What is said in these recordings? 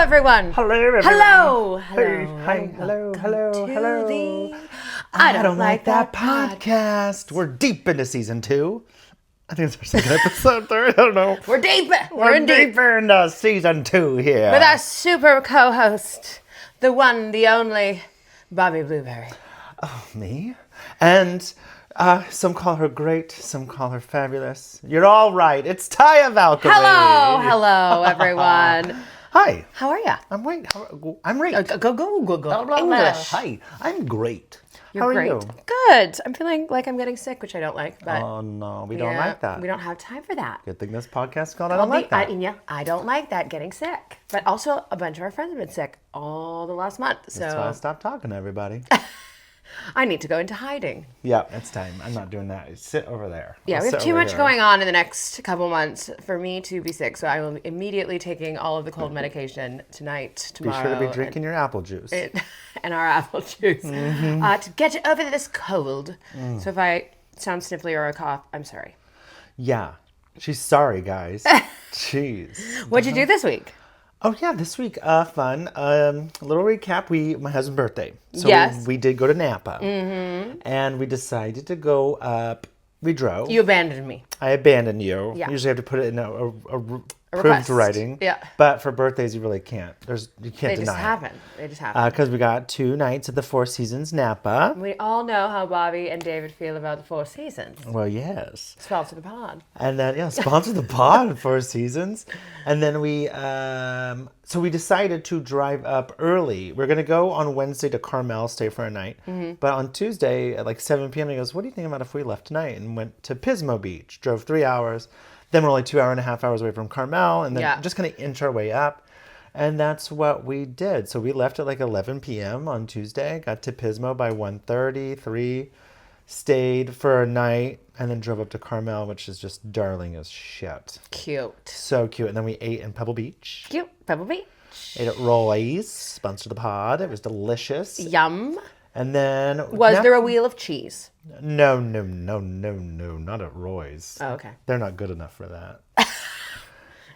everyone. Hello, everyone. Hello. Hi. Hello. The I don't like that podcast. We're deep into season 2. I think it's our second episode, third. I don't know. We're deep. We're deep into season 2 here. With our super co-host, the one, the only, Bobby Blueberry. Oh, me? And some call her great, some call her fabulous. You're all right. It's Taya Valkyrie. Hello, everyone. Hi. How are you? I'm great. I'm great. Go. English. Hi. I'm great. You're How are great. you? Good. I'm feeling like I'm getting sick, which I don't like. But Oh, no. We don't like that. We don't have time for that. Good thing this podcast is called I Don't Like That. I don't like that, getting sick. But also, a bunch of our friends have been sick all the last month. So That's why I stopped talking to everybody. I need to go into hiding. Yeah, it's time. I'm not doing that. Sit over there. Yeah, we have too much going on in the next couple months for me to be sick. So I will be immediately taking all of the cold medication tonight, tomorrow. Be sure to be drinking your apple juice. And our apple juice to get over this cold. So if I sound sniffly or a cough, I'm sorry. Yeah. She's sorry, guys. Jeez. What'd you do this week? Oh, yeah, this week, fun. A little recap. My husband's birthday. So Yes. we did go to Napa. Mm-hmm. And we decided to go up. We drove. You abandoned me. I abandoned you. Yeah. Usually have to put it in a approved request. writing. Yeah. But for birthdays, you really can't. You can't They deny just it. happen. They just happen. Because we got 2 nights at the Four Seasons Napa. We all know how Bobby and David feel about the Four Seasons. Well, yes. Sponsor the pod. And then, sponsor the pod, Four Seasons. And then we decided to drive up early. We're going to go on Wednesday to Carmel, stay for a night. Mm-hmm. But on Tuesday at like 7 p.m., he goes, what do you think about if we left tonight? And went to Pismo Beach, drove 3 hours. Then we're only 2.5 hours away from Carmel. And then just kind of inch our way up. And that's what we did. So we left at like 11 p.m. on Tuesday, got to Pismo by 1:30, 3, stayed for a night, and then drove up to Carmel, which is just darling as shit. Cute. So cute. And then we ate in Pebble Beach. Cute. Pebble Beach. Ate at Roy's, sponsor the pod. It was delicious. Yum. And then... Was there a wheel of cheese? No, not at Roy's. Oh, okay. They're not good enough for that.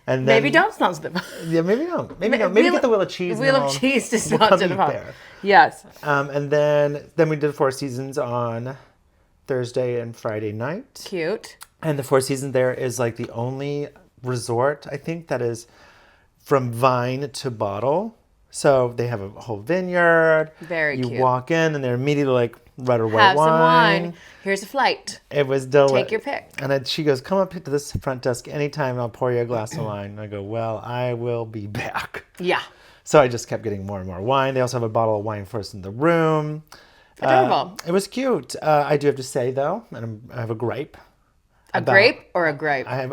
And then, Maybe don't sponsor the pod. Yeah, maybe don't. Maybe get the wheel of cheese. Wheel of cheese to sponsor the pod. Yes. And then we did Four Seasons on Thursday and Friday night. Cute. And the Four Seasons there is like the only resort, I think, that is from vine to bottle. So they have a whole vineyard. Very cute. You walk in and they're immediately like red or white Have wine. some wine. Here's a flight. It was delicious. Take your pick. And then she goes, come up to this front desk anytime and I'll pour you a glass of wine. And I go, well, I will be back. Yeah. So I just kept getting more and more wine. They also have a bottle of wine for us in the room. Adorable. It was cute. I do have to say, though, and I have a gripe. A grape or a grape? I have,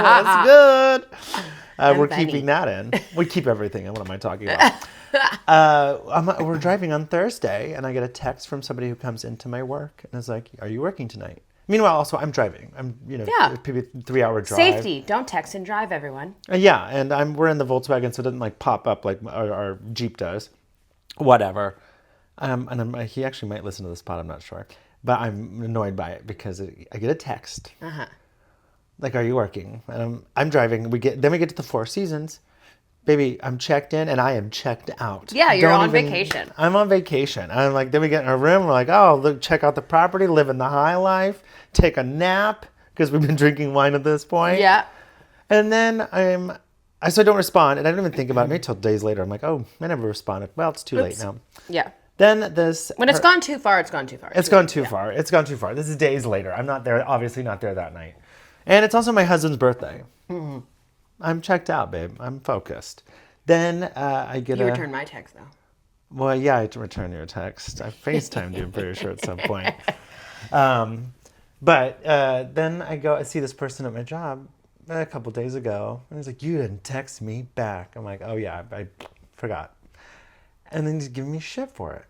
that's good. We're keeping that in. We keep everything in. What am I talking about? We're driving on Thursday, and I get a text from somebody who comes into my work and is like, are you working tonight? Meanwhile, also, I'm driving. I'm, maybe a 3-hour drive. Safety. Don't text and drive, everyone. Yeah, and we're in the Volkswagen, so it doesn't like pop up like our Jeep does. Whatever. And he actually might listen to this pod, I'm not sure. But I'm annoyed by it because I get a text. Uh-huh. Like, are you working? And I'm driving. We get to the Four Seasons. Baby, I'm checked in and I am checked out. Yeah, you're on vacation. I'm on vacation. I'm like, then we get in our room. We're like, oh, look, check out the property, living the high life, take a nap because we've been drinking wine at this point. Yeah. And then I don't respond, and I don't even think about it until days later. I'm like, oh, I never responded. Well, it's too late now. Yeah. Then when it's gone too far, it's gone too far. It's gone too far. It's gone too far. This is days later. I'm not there. Obviously, not there that night. And it's also my husband's birthday. Mm-hmm. I'm checked out, babe. I'm focused. Then I get You return my text, though. Well, yeah, I had to return your text. I FaceTimed you, I'm pretty sure, at some point. But then I see this person at my job a couple days ago. And he's like, you didn't text me back. I'm like, oh, yeah, I forgot. And then he's giving me shit for it.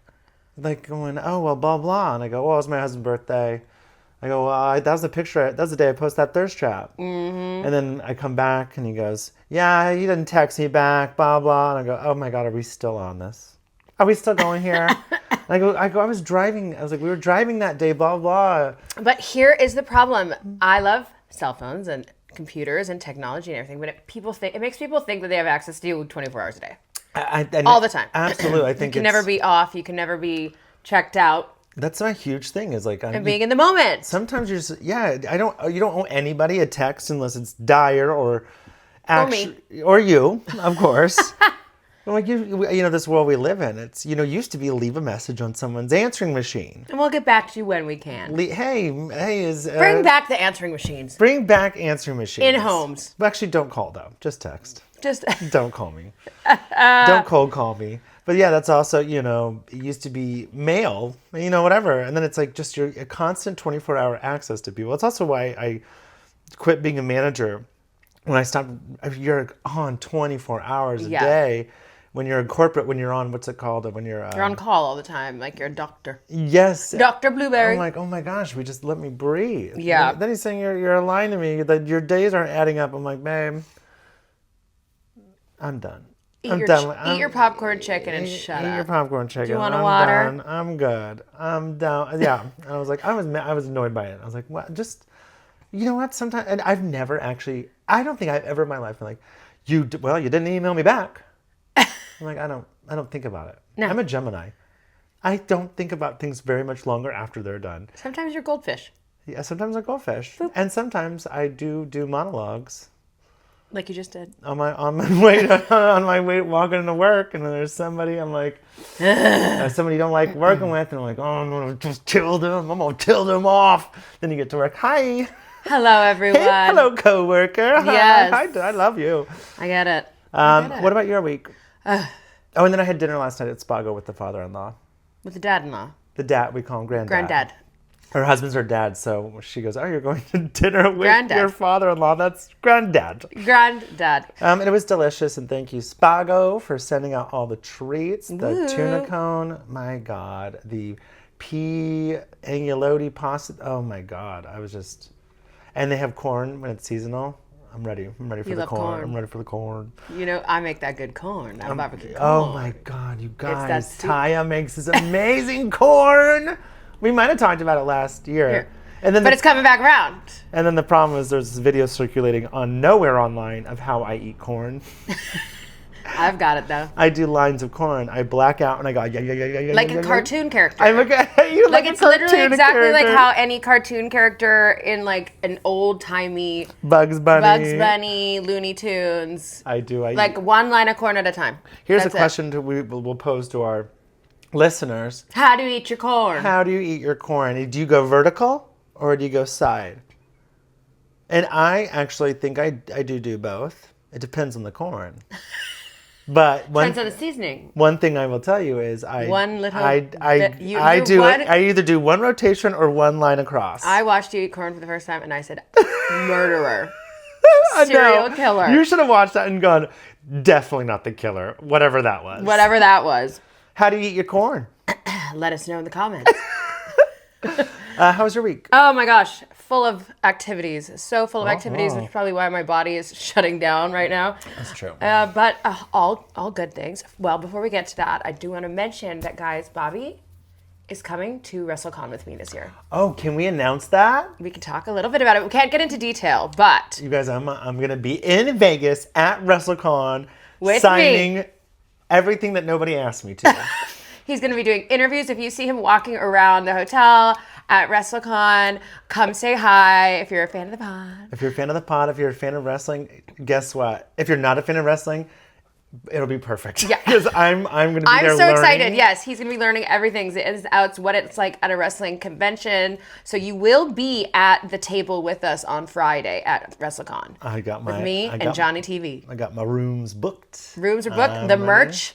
Like going, oh, well, blah, blah. And I go, well, it was my husband's birthday. I go, well, that was the picture. That was the day I posted that thirst trap. Mm-hmm. And then I come back and he goes, yeah, you didn't text me back, blah, blah. And I go, oh my God, are we still on this? Are we still going here? And I was driving. I was like, we were driving that day, blah, blah. But here is the problem. I love cell phones and computers and technology and everything, but it makes people think that they have access to you 24 hours a day. All the time. Absolutely. I think you can never be off. You can never be checked out. That's my huge thing is like... And being in the moment. Sometimes you're just... Yeah, you don't owe anybody a text unless it's dire or... me. Or you, of course. Like this world we live in, it's used to be leave a message on someone's answering machine, and we'll get back to you when we can. Bring back the answering machines. Bring back answering machines in homes. But actually, don't call though. Just text. Don't call me. Don't cold call me. But yeah, that's also it used to be mail, whatever, and then it's like just a constant 24-hour access to people. It's also why I quit being a manager. When I stopped, you're on 24 hours a day. When you're in corporate, when you're on, what's it called? When you're on call all the time, like you're a doctor. Yes. Dr. Blueberry. I'm like, oh my gosh, just let me breathe. Yeah. Then he's saying you're lying to me, that your days aren't adding up. I'm like, babe, I'm done. Eat your popcorn chicken and shut up. Eat your popcorn chicken. Do you want a water? Done. I'm good. I'm down. Yeah. I was like, I was annoyed by it. I was like, what? Just, you know what? Sometimes, and I've never actually, I don't think I've ever in my life been like, you didn't email me back. I'm like, I don't think about it. No. I'm a Gemini. I don't think about things very much longer after they're done. Sometimes you're goldfish. Yeah, sometimes I goldfish. Boop. And sometimes I do monologues. Like you just did. On my way walking into work, and then there's somebody I'm like, somebody you don't like working with, and I'm like, oh, I'm gonna just kill them. I'm gonna kill them off. Then you get to work. Hi. Hello, everyone. Hey, hello, coworker. Yes. Hi, I love you. I get it. What about your week? And then I had dinner last night at Spago with the father-in-law. With the dad-in-law. The dad, we call him granddad. Granddad. Her husband's her dad, so she goes, oh, you're going to dinner with Granddad. Your father-in-law. That's granddad. Granddad. And it was delicious, and thank you, Spago, for sending out all the treats. The tuna cone, my God. The pea agnolotti pasta, oh my God. I was just... And they have corn when it's seasonal. I'm ready. I'm ready for the corn. I'm ready for the corn. I make that good corn. That barbecue corn. Oh my God, you guys. Taya makes this amazing corn. We might have talked about it last year. And then it's coming back around. And then the problem is there's this video circulating on Nowhere Online of how I eat corn. I've got it though. I do lines of corn. I black out and I go yeah. Like a cartoon character. I look at you like it's a cartoon literally exactly character. like how any cartoon character in like an old timey Bugs Bunny, Looney Tunes. I do. Like one line of corn at a time. Here's a question we'll pose to our listeners. How do you eat your corn? How do you eat your corn? Do you go vertical or do you go side? And I actually think I do both. It depends on the corn. But depends on the seasoning. One thing I will tell you is I either do one rotation or one line across. I watched you eat corn for the first time and I said, murderer. Serial killer. You should have watched that and gone, definitely not the killer. Whatever that was. How do you eat your corn? Let us know in the comments. How was your week? Oh my gosh, full of activities. So full of activities, which is probably why my body is shutting down right now. That's true. But all good things. Well, before we get to that, I do want to mention that, guys, Bobby is coming to WrestleCon with me this year. Oh, can we announce that? We can talk a little bit about it. We can't get into detail, but... You guys, I'm going to be in Vegas at WrestleCon with signing everything that nobody asked me to. He's going to be doing interviews. If you see him walking around the hotel at WrestleCon, come say hi if you're a fan of the pod. If you're a fan of the pod, if you're a fan of wrestling, guess what? If you're not a fan of wrestling, it'll be perfect. Yeah. Because I'm going to be there I'm so excited. Yes, he's going to be learning everything. It's what it's like at a wrestling convention. So you will be at the table with us on Friday at WrestleCon. With me and Johnny TV. I got my rooms booked. Rooms are booked. The merch.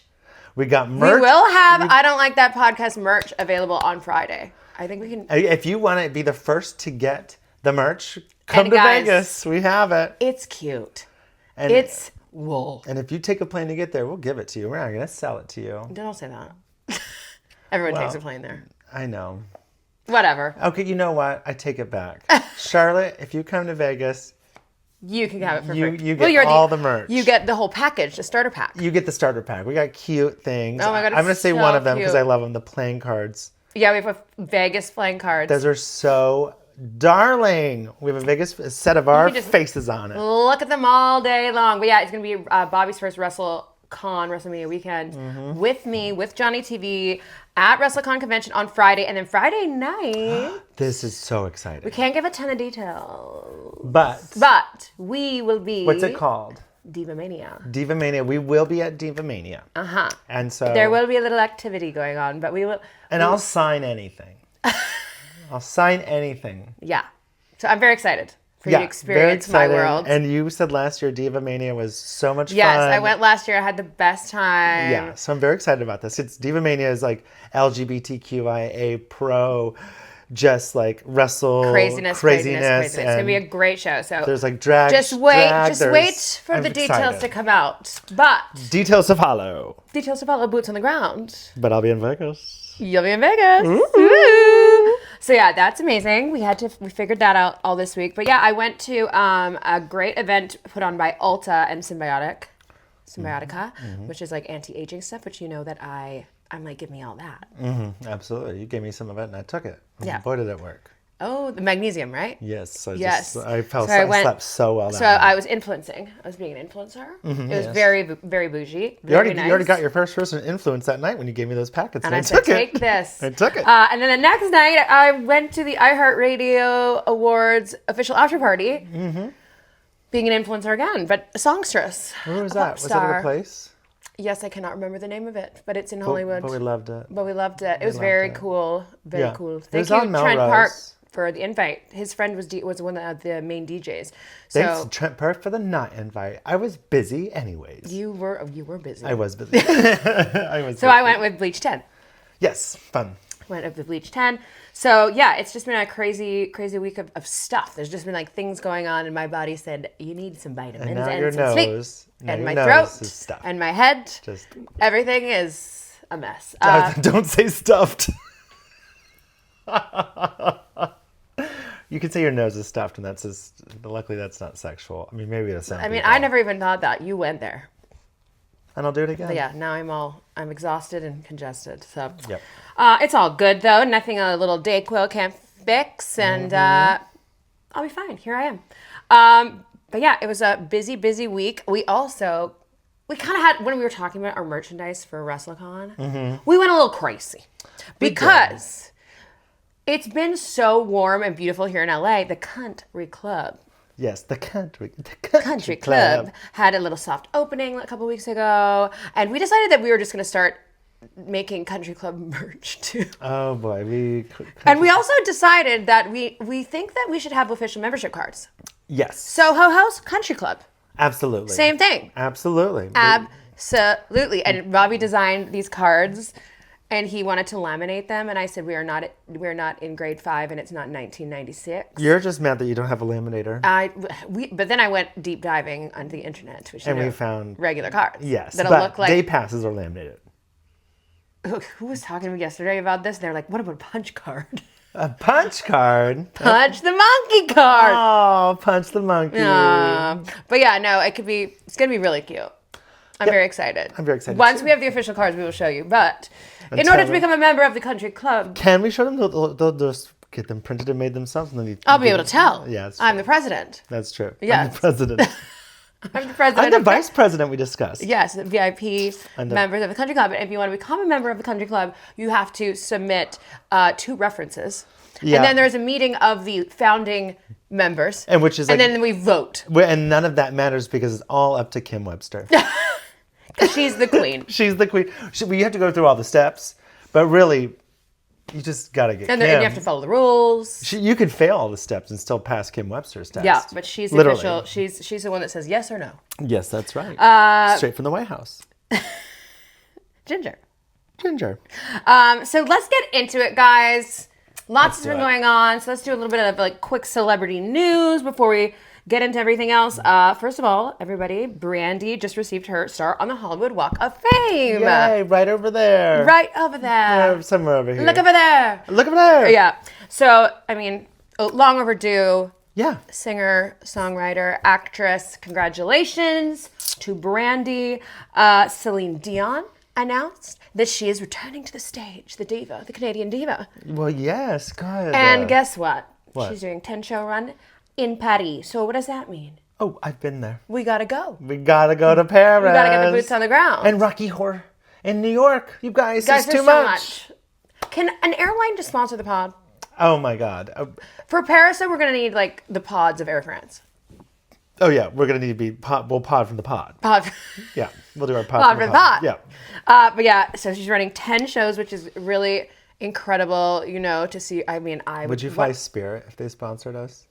We got merch. We will have I Don't Like That podcast merch available on Friday. I think we can. If you want to be the first to get the merch, come to Vegas. We have it. It's cute. And it's wool. And if you take a plane to get there, we'll give it to you. We're not going to sell it to you. Don't say that. Everyone takes a plane there. I know. Whatever. Okay, you know what? I take it back. Charlotte, if you come to Vegas... You can have it for free. You get all the merch. You get the whole package, the starter pack. You get the starter pack. We got cute things. Oh my God, I'm going to say one of them because I love them, the playing cards. Yeah, we have Vegas playing cards. Those are so darling. We have a Vegas set of our faces on it. Look at them all day long. But yeah, it's going to be Bobby's first WrestleMania weekend with me, with Johnny TV at WrestleCon convention on Friday. And then Friday night. This is so exciting. We can't give a ton of details. But we will be. What's it called? DivaMania. DivaMania. We will be at DivaMania. And so there will be a little activity going on, but we will. And I'll sign anything. I'll sign anything. Yeah. So I'm very excited for you to experience my world. And you said last year DivaMania was so much fun. Yes, I went last year. I had the best time. Yeah, so I'm very excited about this. DivaMania is like LGBTQIA pro, just like craziness. It's gonna be a great show. So there's like drag. Just wait for the details to come out. But details to follow. Boots on the ground. But I'll be in Vegas. You'll be in Vegas. Woo! So yeah, that's amazing. We figured that out all this week. But yeah, I went to a great event put on by Ulta and Symbiotica, which is like anti-aging stuff, which you know that I'm like, give me all that. Absolutely. You gave me some of it and I took it. Yeah. Boy, did it work. Oh, the magnesium, right? Yes. I slept so well that So night. I was influencing. I was being an influencer. It was very, very bougie. You already got your first person influence that night when you gave me those packets. And I said, take this. I took it. And then the next night, I went to the iHeartRadio Awards official after party. Being an influencer again, but a songstress. Where was that? Was it at a place? Yes, I cannot remember the name of it, but it's in Hollywood. But we loved it. It was very cool. Very cool. Thank you, Trent Park, for the invite. His friend was one of the main DJs. Thanks, Trent Park, for the not invite. I was busy anyways. You were busy. I was busy. I went with Bleach 10. Yes, fun. Went with Bleach 10. So yeah, it's just been a crazy, crazy week of stuff. There's just been like things going on, and my body said, you need some vitamins and some sleep. And my throat and my head, everything is a mess. Don't say stuffed. You could say your nose is stuffed, and luckily that's not sexual. I mean, maybe it's not. I never even thought that. You went there. And I'll do it again. But yeah, now I'm exhausted and congested. So yep. It's all good though. Nothing a little Dayquil can't fix, and I'll be fine. Here I am. But yeah, it was a busy, busy week. We kind of had, when we were talking about our merchandise for WrestleCon, we went a little crazy because it's been so warm and beautiful here in LA. The Country Club. Yes, the country club had a little soft opening a couple weeks ago, and we decided that we were just going to start making Country Club merch too. Oh boy, and we also decided that we think that we should have official membership cards. Yes. Soho House Country Club. Absolutely. Same thing. Absolutely. Absolutely. And Robbie designed these cards. And he wanted to laminate them, and I said, we're not in grade 5, and it's not 1996. You're just mad that you don't have a laminator. But then I went deep diving onto the internet, and we found regular cards. Yes, that'll look like day passes are laminated. Who was talking to me yesterday about this? They're like, what about a punch card? A punch card? Punch the monkey card. Oh, punch the monkey. But yeah, no, it's gonna be really cute. I'm very excited. I'm very excited. Once we have the official cards, we will show you. But in order to become a member of the Country Club, can we show them? They'll just get them printed and made themselves, and then I'll be able to tell. Yeah, I'm the president. That's true. Yes. I'm the president. I'm the president. I'm the vice president. We discussed. Yes, VIP members of the Country Club. And if you want to become a member of the Country Club, you have to submit 2 references. Yeah. And then there's a meeting of the founding members. And then we vote. And none of that matters because it's all up to Kim Webster. She's the queen. She's the queen. You have to go through all the steps, but really, you just got to get Kim. And you have to follow the rules. You could fail all the steps and still pass Kim Webster's test. Yeah, but she's the official. She's the one that says yes or no. Yes, that's right. Straight from the White House. Ginger. So let's get into it, guys. Lots has been going on, so let's do a little bit of like quick celebrity news before we get into everything else. First of all, everybody, Brandy just received her start on the Hollywood Walk of Fame. Yay, right over there. Somewhere over here. Look over there. Yeah. So, I mean, long overdue. Yeah. Singer, songwriter, actress. Congratulations to Brandy. Celine Dion announced that she is returning to the stage, the diva, the Canadian diva. Well, yes, good. And guess what? What? She's doing 10-show run in Paris. So what does that mean? Oh, I've been there. We gotta go. We gotta go to Paris. We gotta get the boots on the ground. And Rocky Horror in New York. You guys, it's too there's much. Can an airline just sponsor the pod? Oh my God. For Paris, though, we're gonna need like the pods of Air France. Oh yeah, we're gonna need to be we'll pod from the pod. Pod. Yeah, we'll do our pod, Pod from for the pod. Yeah. But yeah, so she's running 10 shows, which is really incredible, to see. I mean, Would you fly Spirit if they sponsored us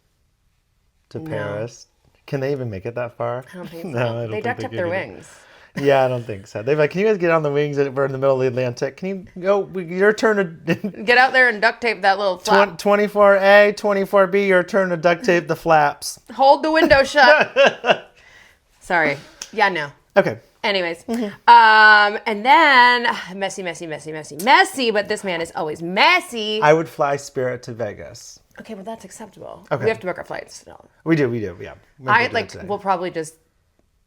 to Paris? Can they even make it that far? I don't think so. No, I don't they think ducked they up can their either. wings. Yeah, I don't think so. They're like, can you guys get on the wings? We're in the middle of the Atlantic. Can you go? Your turn to Get out there and duct tape that little flap. 24A, 24B. Your turn to duct tape the flaps. Hold the window shut. Sorry. Yeah, no. Okay. Anyways, and then messy, but this man is always messy. I would fly Spirit to Vegas. Okay, well that's acceptable. Okay. We have to book our flights. No. We do, yeah. We'll probably just.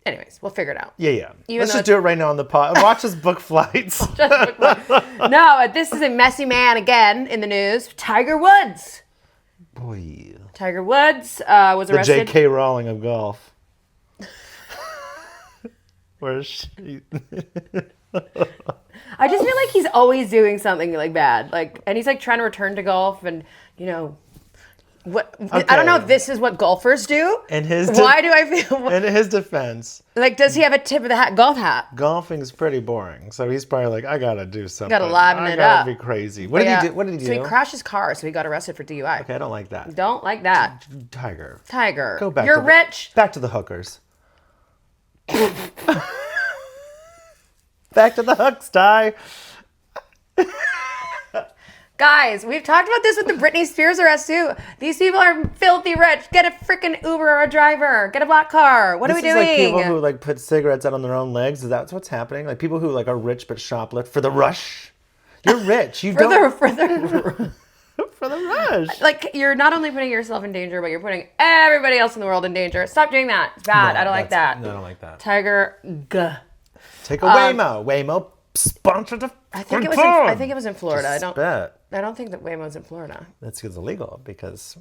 Anyways, we'll figure it out. Yeah. Even Let's though just do it right now on the pod. Watch us book flights. No, this is a messy man again in the news. Tiger Woods. Boy. Tiger Woods was The arrested. J.K. Rowling of golf. Where's she? I just feel like he's always doing something like bad, and he's like trying to return to golf, and what I don't know if this is what golfers do. Why do I feel? In his defense, does he have a tip of the hat golf hat? Golfing's pretty boring, so he's probably like, I gotta do something. Gotta liven it I up. gotta be crazy. What did he do? What did he do? So he crashed his car, so he got arrested for DUI. Okay, I don't like that. Don't like that. Tiger. Go back. You're rich. Back to the hookers. Back to the hooks, Ty. Guys, we've talked about this with the Britney Spears arrest too. These people are filthy rich. Get a freaking Uber or a driver. Get a black car. What are we doing? This is like people who put cigarettes out on their own legs. Is that what's happening? Like people who are rich but shoplift for the rush. You're rich. You don't for the for the rush. You're not only putting yourself in danger, but you're putting everybody else in the world in danger. Stop doing that. It's bad. No, I don't like that. No, I don't like that. Tiger. Take a Waymo. Waymo sponsored the. I think it was in Florida. I don't think that Waymo's in Florida. That's illegal because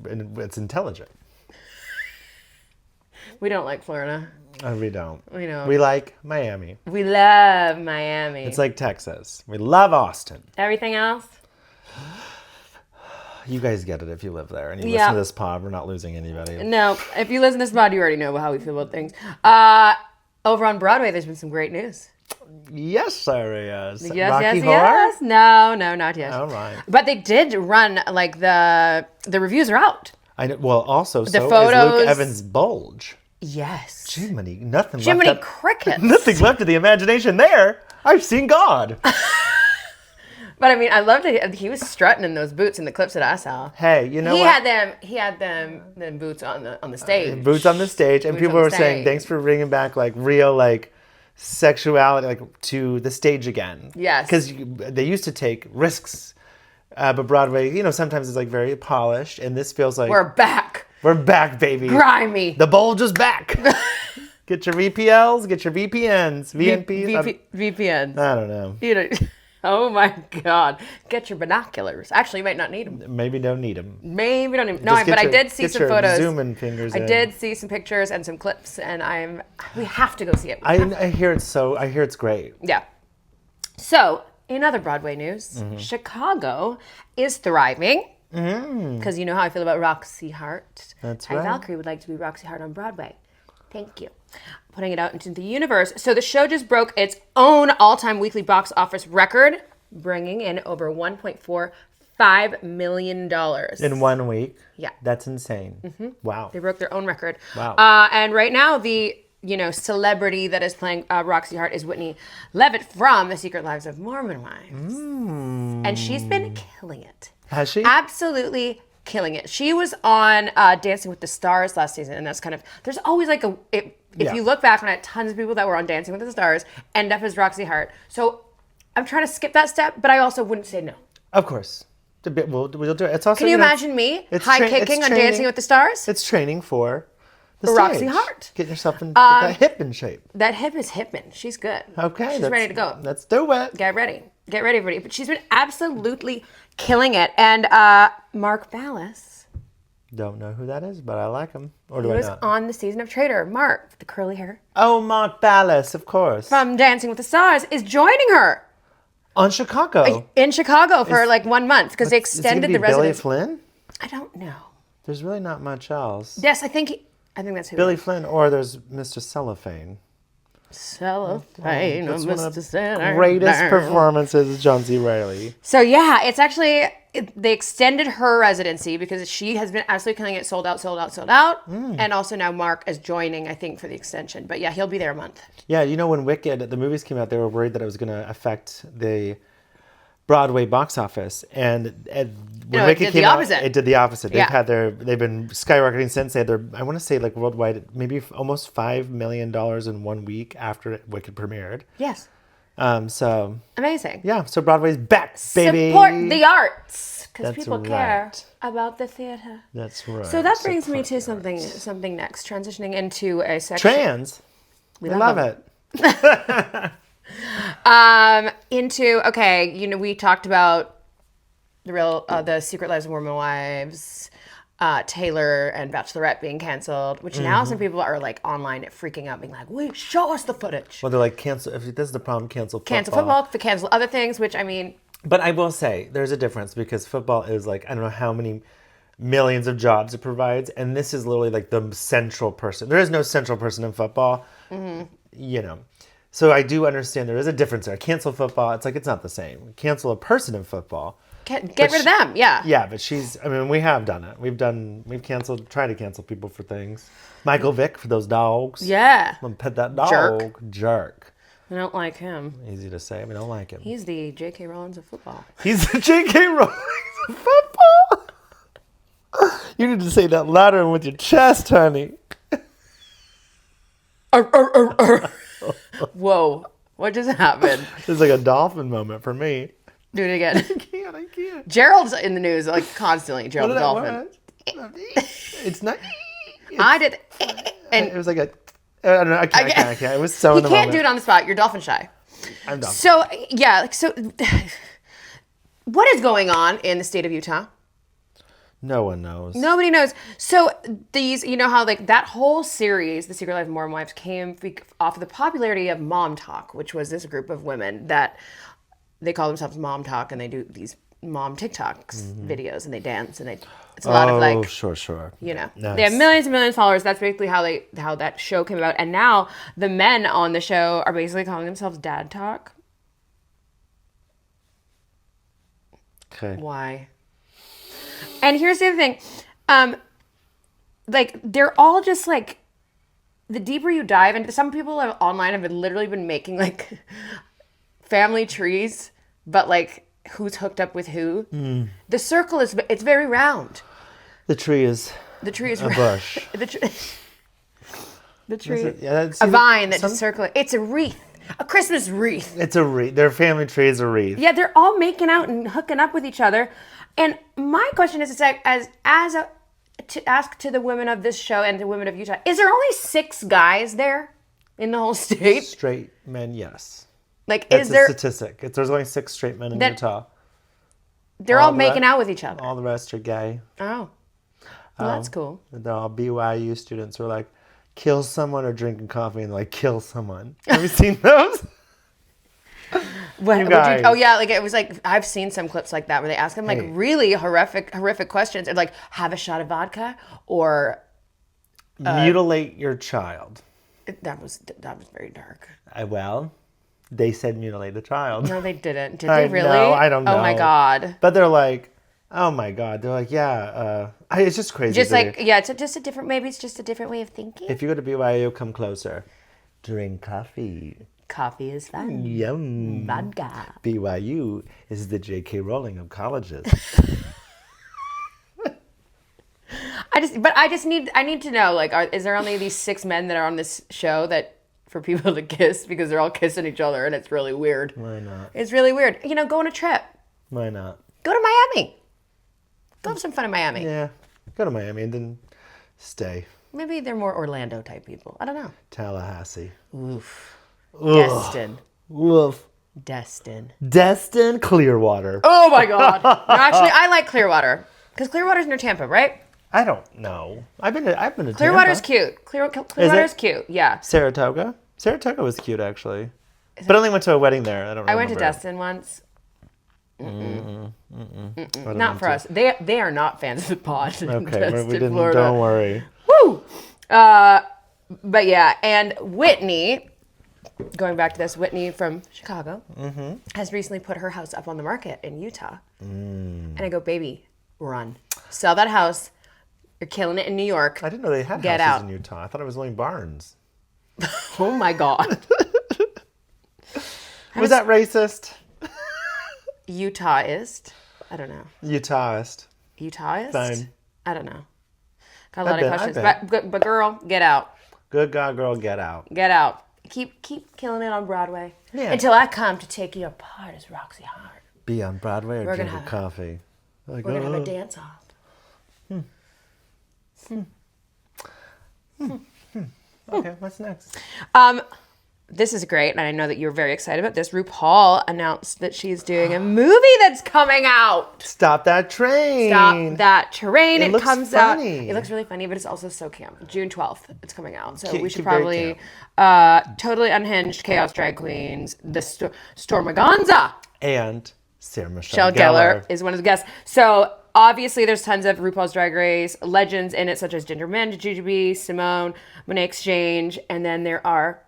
it's intelligent. We don't like Florida. We don't. We know. We like Miami. We love Miami. It's like Texas. We love Austin. Everything else? You guys get it if you live there and you listen to this pod. We're not losing anybody. No. If you listen to this pod, you already know how we feel about things. Over on Broadway, there's been some great news. Yes, there is. Yes, Rocky Horror? yes. No, not yet. All right. But they did run, the reviews are out. I know. Well, also, The so photos- is Luke Evans' bulge. Yes. Jiminy, nothing Jiminy left. Crickets. Nothing left of the imagination there. I've seen God. But I mean, I loved it. He was strutting in those boots in the clips that I saw. Hey, you know He what? had them boots on the stage. Boots on the stage, and Boots people on the were saying, stage. "Thanks for bringing back real sexuality to the stage again." Yes. Because they used to take risks, but Broadway, sometimes it's very polished, and this feels like We're back. we're back, baby. Grimy. The bulge is back. Get your VPLs, get your VPNs, VNPs. VPNs. I don't know. Oh my God. Get your binoculars. Actually, you might not need them. Maybe don't need them. Maybe don't even. No, but I did see some photos. Zooming fingers. I did see some pictures and some clips, and we have to go see it. I hear it's great. Yeah. So, in other Broadway news, Chicago is thriving. Because you know how I feel about Roxy Hart. That's and right. Valkyrie would like to be Roxy Hart on Broadway. Thank you. Putting it out into the universe. So the show just broke its own all-time weekly box office record, bringing in over $1.45 million. In 1 week? Yeah. That's insane. Wow. They broke their own record. Wow. And right now, the celebrity that is playing Roxy Hart is Whitney Levitt from The Secret Lives of Mormon Wives. And she's been killing it. Has she? Absolutely killing it. She was on Dancing with the Stars last season, and that's there's always if you look back on it, tons of people that were on Dancing with the Stars end up as Roxy Hart. So I'm trying to skip that step, but I also wouldn't say no. Of course. We'll do it. It's also. Can you imagine me high kicking on Dancing with the Stars? It's training for the Roxy stage. Hart. Get yourself in that hip in shape. That hip is hippin'. She's good. Okay. She's ready to go. Let's do it. Get ready, everybody. But she's been absolutely killing it. And Mark Ballas, Don't know who that is, but I like him. Or who do I was not? on the season of Traitor. Mark, with the curly hair Oh, Mark Ballas, of course. from Dancing with the Stars, is joining her On Chicago. in Chicago for like 1 month because they Is he gonna extended be the Billy residence. Flynn? I don't know. There's really not much else. Yes, I think that's who. Billy Flynn, or there's Mr. Cellophane. Cellophane, That's one of Mr. the Center. greatest performances of John C. Reilly. So yeah, it's actually they extended her residency because she has been absolutely killing it, sold out, and also now Mark is joining, I think, for the extension. But yeah, he'll be there a month. Yeah, you know, when Wicked, the movies came out, they were worried that it was going to affect the Broadway box office, and when Wicked came out, it did the opposite. They've been skyrocketing since. They had their, I want to say, like worldwide, maybe almost $5 million in 1 week after Wicked premiered. Yes. So Amazing. yeah, so Broadway's back, baby. Support the arts because That's people care about the theater. That's right. So that brings me to something next, transitioning into a section. Trans. We love it. We talked about the Secret Lives of Mormon Wives, Taylor and Bachelorette being canceled, which now some people are like online freaking out, being like, "Wait, show us the footage." Well, they're like, cancel. If this is the problem, cancel football. Cancel football, to cancel other things, which I mean. But I will say there's a difference because football is like, I don't know how many millions of jobs it provides, and this is literally like the central person. There is no central person in football, you know. So I do understand there is a difference there. Cancel football, it's like it's not the same. Cancel a person in football. Get rid of them, yeah. Yeah, but we have done it. We've tried to cancel people for things. Michael Vick for those dogs. Yeah. I'm gonna pet that dog. Jerk. I don't like him. Easy to say, we don't like him. He's the J.K. Rowling of football. He's the J.K. Rowling of football. You need to say that louder and with your chest, honey. Whoa. What just happened? It's like a dolphin moment for me. Do it again. I can't. Gerald's in the news like constantly. Gerald the dolphin. It's not. I did. And it was like a. I don't know. I can't. It was so. You can't do it on the spot. You're dolphin shy. I'm dolphin. So yeah. So what is going on in the state of Utah? No one knows. Nobody knows. So these, you know how like that whole series, The Secret Life of Mormon Wives, came off of the popularity of Mom Talk, which was this group of women that they call themselves Mom Talk, and they do these mom TikToks videos, and they dance, and it's a lot of like, sure. You know, Nice. they have millions and millions of followers. That's basically how that show came about, and now the men on the show are basically calling themselves DadTok. Okay. Why? And here's the other thing, like they're all just like, the deeper you dive into, some people online have literally been making like family trees, but like who's hooked up with who. The circle it's very round. The tree is a bush. the tree, a vine that's just circling. It's a wreath, a Christmas wreath. It's a wreath. Their family tree is a wreath. Yeah, they're all making out and hooking up with each other. And my question is, it's like, to ask to the women of this show and the women of Utah, is there only 6 guys there in the whole state? Straight men, yes. Like, That's is there a statistic? There's only 6 straight men in Utah. They're all making out with each other. All the rest are gay. Oh, well, that's cool. They're all BYU students who are like, kill someone or drinking coffee and like kill someone. Have you seen those? Oh yeah, like it was like I've seen some clips like that where they ask them like really horrific questions, and like have a shot of vodka or mutilate your child. That was very dark. Well, they said mutilate the child. No, they didn't. Did they really? No, I don't know. Oh my god! But they're like, oh my god. They're like, yeah. It's just crazy. Just like it's just a different. Maybe it's just a different way of thinking. If you go to BYU, come closer. Drink coffee. Coffee is fun. Yum. Vodka. BYU is the J.K. Rowling of colleges. I need to know, like, is there only these 6 men that are on this show that for people to kiss because they're all kissing each other and it's really weird? Why not? It's really weird. You know, go on a trip. Why not? Go to Miami. Go have some fun in Miami. Yeah. Go to Miami and then stay. Maybe they're more Orlando type people. I don't know. Tallahassee. Oof. Ugh. Destin. Woof. Destin Clearwater. Oh my God. No, actually, I like Clearwater because Clearwater's near Tampa, right? I don't know. I've been to Clearwater's Tampa. cute. Clearwater's cute. Yeah. Saratoga. Saratoga was cute actually, but I only went to a wedding there. I don't. I remember. went to Destin once. Not for us. They are not fans of the pod. Okay, we didn't. Florida. Don't worry. Woo. But yeah, and Whitney. Going back to this, Whitney from Chicago has recently put her house up on the market in Utah. And I go, baby, run. Sell that house. You're killing it in New York. I didn't know they had houses in Utah. I thought it was only barns. Oh my God. Was that racist? Utahist? I don't know. Utahist? Fine. I don't know. Got a lot of questions. But girl, get out. Good God, girl, get out. Get out. Keep killing it on Broadway. Yeah. Until I come to take you apart as Roxy Hart. Be on Broadway or drink a coffee. We're going to have a dance off. Okay, what's next? This is great, and I know that you're very excited about this. RuPaul announced that she's doing a movie that's coming out. Stop That Train. Stop That Train. It looks comes funny. out. It looks really funny, but it's also so camp. June 12th, it's coming out. So we should very probably totally unhinged chaos drag queens. The Stormaganza. And Sarah Michelle Gellar is one of the guests. So obviously there's tons of RuPaul's Drag Race legends in it, such as Ginger Minj, Jujubee, Simone, Monet Exchange, and then there are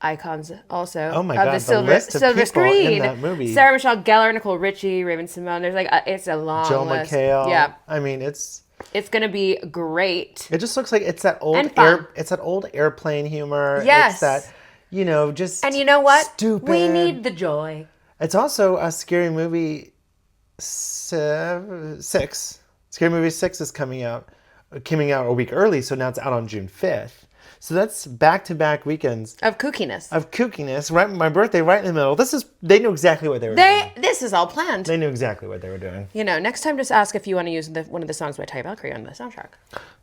icons also. Oh my of God, the silver list of people screen. in that movie. Sarah Michelle Gellar, Nicole Richie, Raven Simone. There's like it's a long Joe list. McHale. Yeah, I mean it's gonna be great. It just looks like it's that old it's that old airplane humor. Yes, it's that just and you know what? Stupid. We need the joy. It's also a Scary Movie 6. Scary Movie 6 is coming out a week early, so now it's out on June 5th. So that's back-to-back weekends Of kookiness. Right, my birthday, right in the middle. They knew exactly what they were doing. This is all planned. They knew exactly what they were doing. Next time just ask if you want to use one of the songs by Ty Valkyrie on the soundtrack.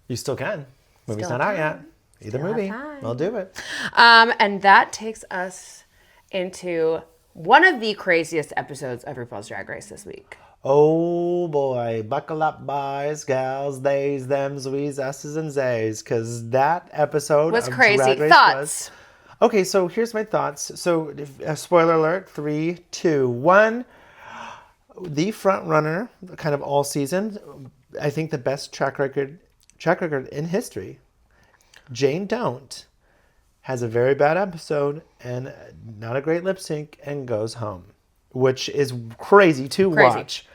You still can. Movie's not out yet. Either movie. I'll do it. And that takes us into one of the craziest episodes of RuPaul's Drag Race this week. Oh boy, buckle up, boys, gals, theys, thems, we's, us's, and zays, because that episode was of crazy. Drag Race Thoughts? Okay, so here's my thoughts. So, spoiler alert: 3, 2, 1. The front runner, kind of all season. I think the best track record in history. Jane Don't has a very bad episode and not a great lip sync and goes home, which is crazy to watch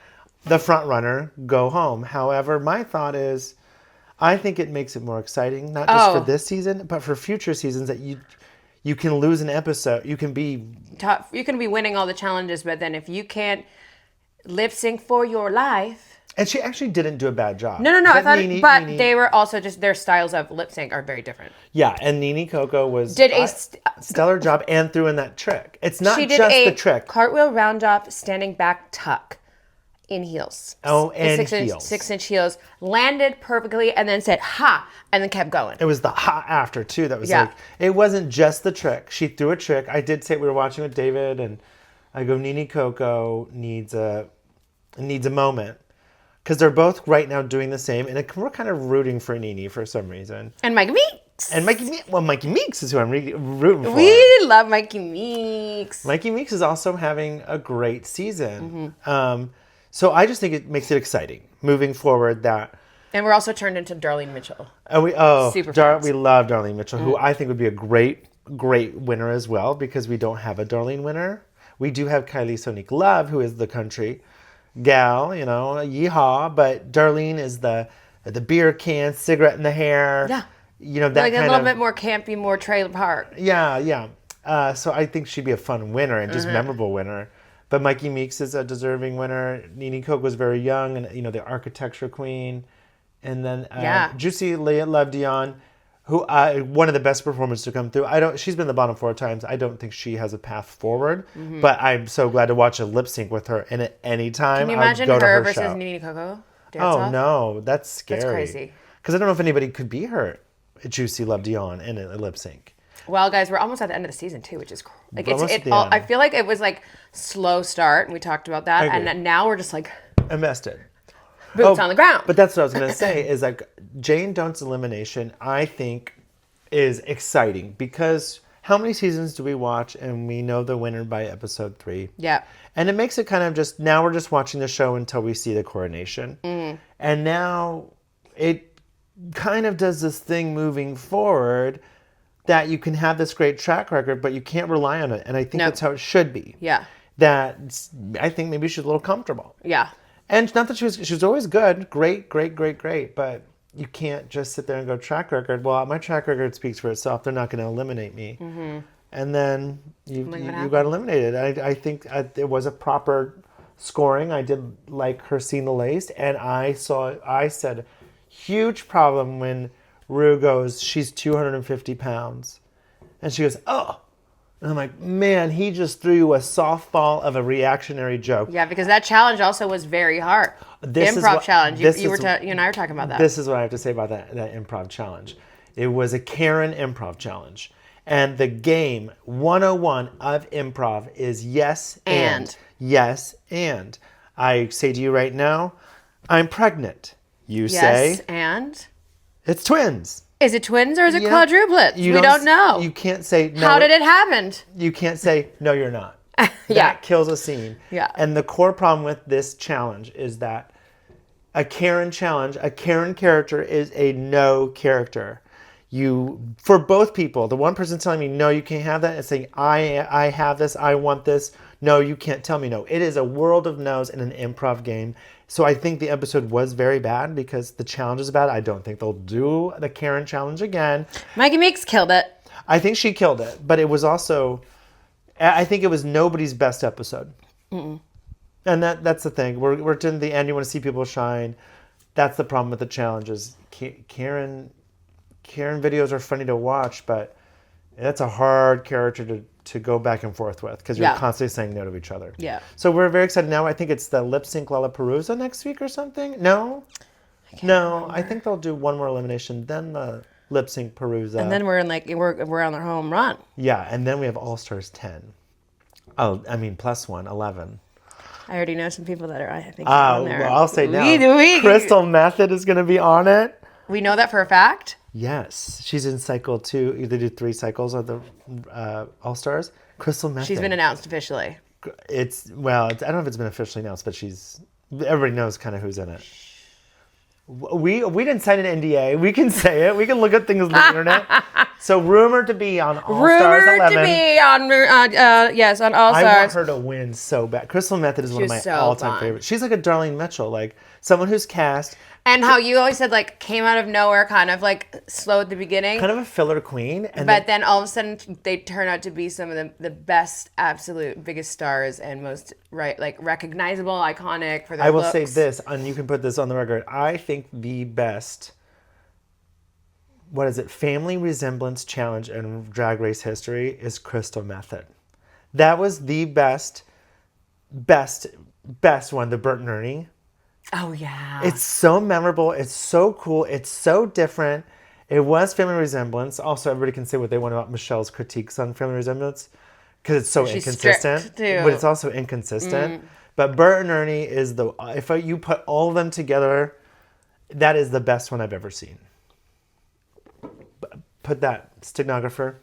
the front runner go home. However, my thought is, I think it makes it more exciting, not just for this season, but for future seasons that you can lose an episode. You can be tough. You can be winning all the challenges, but then if you can't lip sync for your life. And she actually didn't do a bad job. No. Nene, they were also just their styles of lip sync are very different. Yeah, and Nene Coco did a stellar job and threw in that trick. It's not just the trick. Cartwheel round off, standing back tuck in heels. Oh, and heels. 6-inch heels. Landed perfectly and then said, ha, and then kept going. It was the ha after, too. That was it wasn't just the trick. She threw a trick. I did say we were watching with David, and I go, Nene Coco needs a moment. Because they're both right now doing the same, and we're kind of rooting for Nene for some reason. And Mikey Meeks. Mikey Meeks is who I'm rooting for. We love Mikey Meeks. Mikey Meeks is also having a great season. So I just think it makes it exciting moving forward. And we're also turned into Darlene Mitchell. We love Darlene Mitchell, who I think would be a great winner as well, because we don't have a Darlene winner. We do have Kylie Sonique Love, who is the country gal, yeehaw, but Darlene is the beer can, cigarette in the hair. Yeah. That like kind a little bit more campy, more trailer park. Yeah. So I think she'd be a fun winner and just memorable winner. But Mikey Meeks is a deserving winner. Nene Coco was very young and, the architecture queen. And then Juicy Love Dion, who one of the best performers to come through. She's been the bottom 4 times. I don't think she has a path forward. But I'm so glad to watch a lip sync with her. And at any time, can you imagine her versus show. Nene Coco? No, that's scary. That's crazy. Because I don't know if anybody could be her, Juicy Love Dion, in a lip sync. Well, guys, we're almost at the end of the season too, which is like Almost at the all, end. I feel like it was like slow start, and we talked about that, I agree. and now we're just like Invested. boots on the ground. But that's what I was going to say is like Jane Dont's elimination, I think, is exciting because how many seasons do we watch and we know the winner by episode 3? Yeah. And it makes it kind of just, now we're just watching the show until we see the coronation. And now it kind of does this thing moving forward that you can have this great track record, but you can't rely on it. And I think that's how it should be. Yeah. That I think maybe she's a little comfortable. Yeah. And not that she was always good, great, but you can't just sit there and go track record. Well, my track record speaks for itself. They're not going to eliminate me. And then you got eliminated. I think it was a proper scoring. I did like her seeing the lace. And I said, huge problem when Rue goes, she's 250 pounds. And she goes, oh. And I'm like, man, he just threw you a softball of a reactionary joke. Yeah, because that challenge also was very hard. Improv challenge. You and I were talking about that. This is what I have to say about that improv challenge. It was a Karen improv challenge. And the game 101 of improv is yes and. Yes and. I say to you right now, I'm pregnant. You say. Yes and. It's twins. Is it twins or is it quadruplets? We don't know. You can't say no. How did it happen? You can't say no, you're not. Yeah. That kills a scene. Yeah. And the core problem with this challenge is that a Karen challenge, a Karen character is a no character. For both people, the one person telling me no, you can't have that, and saying I have this, I want this. No, you can't tell me no. It is a world of no's in an improv game. So I think the episode was very bad because the challenge is bad. I don't think they'll do the Karen challenge again. Maggie Meeks killed it. I think she killed it, but it was also, I think it was nobody's best episode. And that's the thing. We're to the end. You want to see people shine. That's the problem with the challenges. Karen videos are funny to watch, but that's a hard character to go back and forth with because you're constantly saying no to each other. Yeah. So we're very excited now. I think it's the lip sync Lollapalooza next week or something. No, I think they'll do one more elimination, then the lip sync Palooza, and then we're on their home run. Yeah, and then we have All Stars 10. Oh, I mean +1, 11. I already know some people that are, I think, on there. Well, I'll say now. Crystal Method is going to be on it. We know that for a fact. Yes, she's in cycle 2. They do 3 cycles of the All Stars. Crystal Method. She's been announced officially. I don't know if it's been officially announced, but everybody knows kind of who's in it. We didn't sign an NDA. We can say it. We can look at things on the internet. So rumored to be on All Stars 11. Rumored to be on on All Stars. I want her to win so bad. Crystal Method is one of my all-time favorites. She's like a Darlene Mitchell, like someone who's cast. And how you always said, like, came out of nowhere, kind of like slow at the beginning. Kind of a filler queen. But then all of a sudden, they turn out to be some of the best, absolute biggest stars and most, recognizable, iconic for their looks. I will say this, and you can put this on the record. I think the best, family resemblance challenge in Drag Race history is Crystal Method. That was the best one, the Bert and Ernie. Oh, yeah. It's so memorable. It's so cool. It's so different. It was family resemblance. Also, everybody can say what they want about Michelle's critiques on family resemblance because it's so inconsistent. But it's also inconsistent. But Bert and Ernie is if you put all of them together, that is the best one I've ever seen. Put that, stenographer,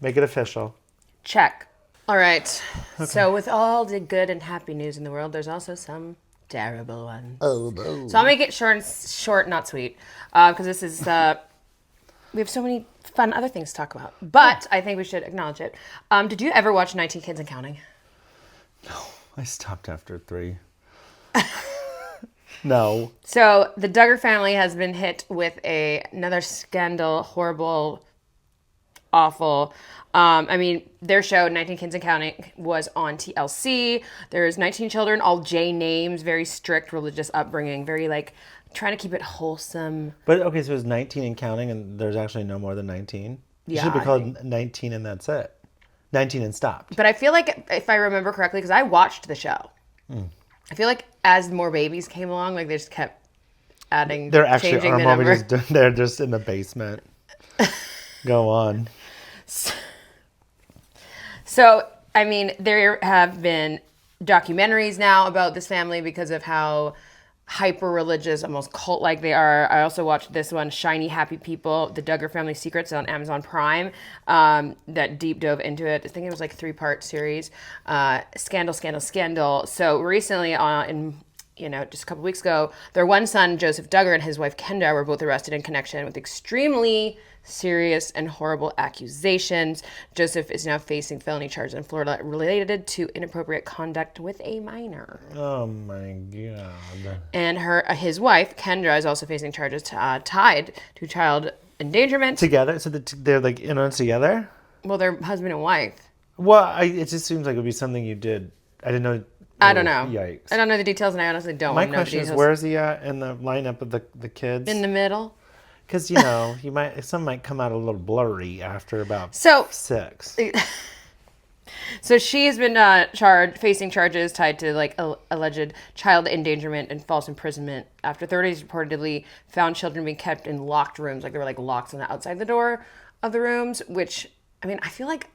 make it official. Check. All right. Okay. So with all the good and happy news in the world, there's also some terrible one. Oh, no. So I'll make it short, not sweet, because this is, we have so many fun other things to talk about. But I think we should acknowledge it. Did you ever watch 19 Kids and Counting? No, I stopped after 3. No. So the Duggar family has been hit with another scandal, horrible, awful. Their show, 19 Kids and Counting, was on TLC. There's 19 children, all J names, very strict religious upbringing, very trying to keep it wholesome. But okay, so it was 19 and counting, and there's actually no more than 19? Yeah. It should be called 19 and that's it. 19 and stopped. But I feel like, if I remember correctly, because I watched the show, I feel like as more babies came along, they just kept adding, they're actually, changing the number. They're just in the basement. Go on. So, I mean, there have been documentaries now about this family because of how hyper religious, almost cult like they are. I also watched this one, Shiny Happy People, The Duggar Family Secrets, on Amazon Prime, that deep dove into it. I think it was like 3-part series. Scandal, scandal, scandal. So recently, just a couple weeks ago, their one son, Joseph Duggar, and his wife, Kendra, were both arrested in connection with extremely serious and horrible accusations. Joseph is now facing felony charges in Florida related to inappropriate conduct with a minor. Oh my God. And his wife, Kendra, is also facing charges tied to child endangerment. Together? So they're like in on together? Well, they're husband and wife. Well, it just seems like it would be something you did. I didn't know. I don't know. Yikes. I don't know the details, and I honestly don't know the details. My question is, where is he at in the lineup of the kids? In the middle. Because, some might come out a little blurry after about 6. So she has been facing charges tied to like alleged child endangerment and false imprisonment after authorities reportedly found children being kept in locked rooms. Like, there were like locks on the outside the door of the rooms, which, I mean, I feel like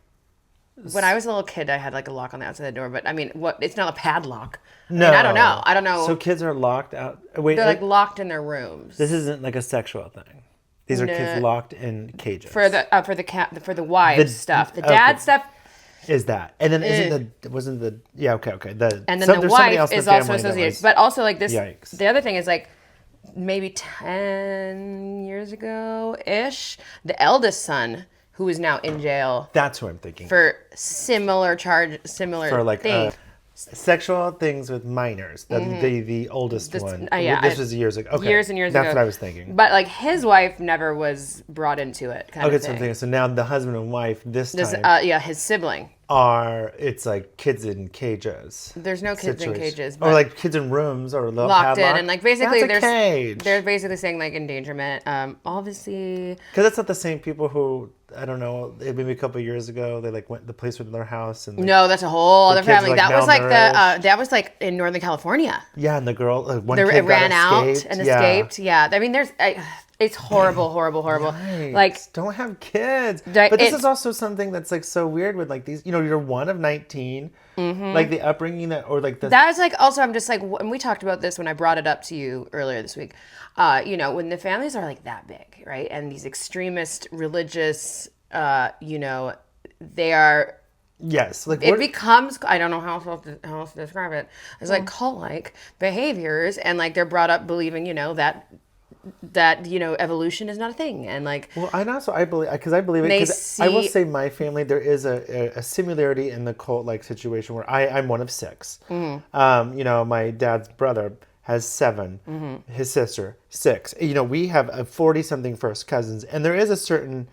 when I was a little kid, I had like a lock on the outside the door, but I mean, it's not a padlock. No. I mean, I don't know. So kids are locked out. Wait, they're like locked in their rooms. This isn't like a sexual thing. These are kids locked in cages. For the wives stuff. The dad stuff is that. And then okay. And then the wife is also associated. But also like this, yikes. The other thing is like maybe 10 years ago-ish, the eldest son, who is now in jail. That's who I'm thinking. For similar thing. Sexual things with minors. The oldest one. This was years ago. Okay. Years and years ago. That's what I was thinking. But like his wife never was brought into it. So now the husband and wife this time. His sibling. It's like kids in cages. There's no kids in cages. Or like kids in rooms or locked in, and like basically cage. They're basically saying like endangerment. Obviously. Because that's not the same people who, I don't know, maybe a couple of years ago they like went the place with their house and no, that's a whole other family. That was like in Northern California. Yeah, and the girl one kid ran out and escaped. Yeah, I mean it's horrible. Yikes. Like, don't have kids. But this is also something that's like so weird with like these. You're one of 19. Mm-hmm. Like the upbringing that is like also I'm just like, and we talked about this when I brought it up to you earlier this week. When the families are like that big, right, and these extremist religious, they are. Yes, like it becomes. I don't know how else to describe it. It's like cult-like behaviors, and like they're brought up believing, that evolution is not a thing, and like. Well, and also I believe it because I will say my family there is a similarity in the cult-like situation where I'm one of 6. Mm-hmm. My dad's brother has 7, mm-hmm. his sister 6. We have a 40-something first cousins, and there is a certain,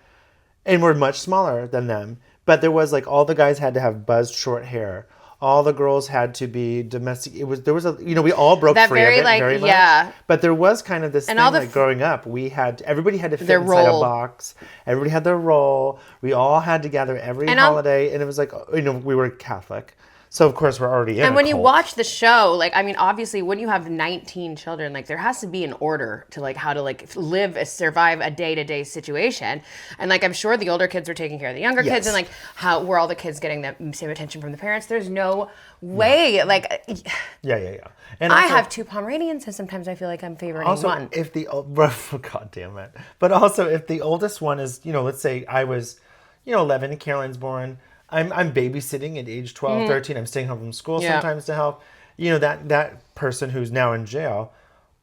and we're much smaller than them. But there was like all the guys had to have buzzed short hair. All the girls had to be domestic. We all broke free of it very much. Yeah. But there was kind of this thing like growing up. Everybody had to fit inside a box. Everybody had their role. We all had to gather every holiday, and it was like we were Catholic. So, of course, we're already in. And when you watch the show, like, I mean, obviously, when you have 19 children, like, there has to be an order to, like, how to, like, survive a day-to-day situation. And, like, I'm sure the older kids are taking care of the younger kids, and, like, were all the kids getting the same attention from the parents? There's no way. Yeah. Like, yeah. And I have 2 Pomeranians, and sometimes I feel like I'm favoring one. If God damn it. But also, if the oldest one is, let's say I was, 11, and Caroline's born. I'm babysitting at age 12, 13. I'm staying home from school sometimes to help. That person who's now in jail,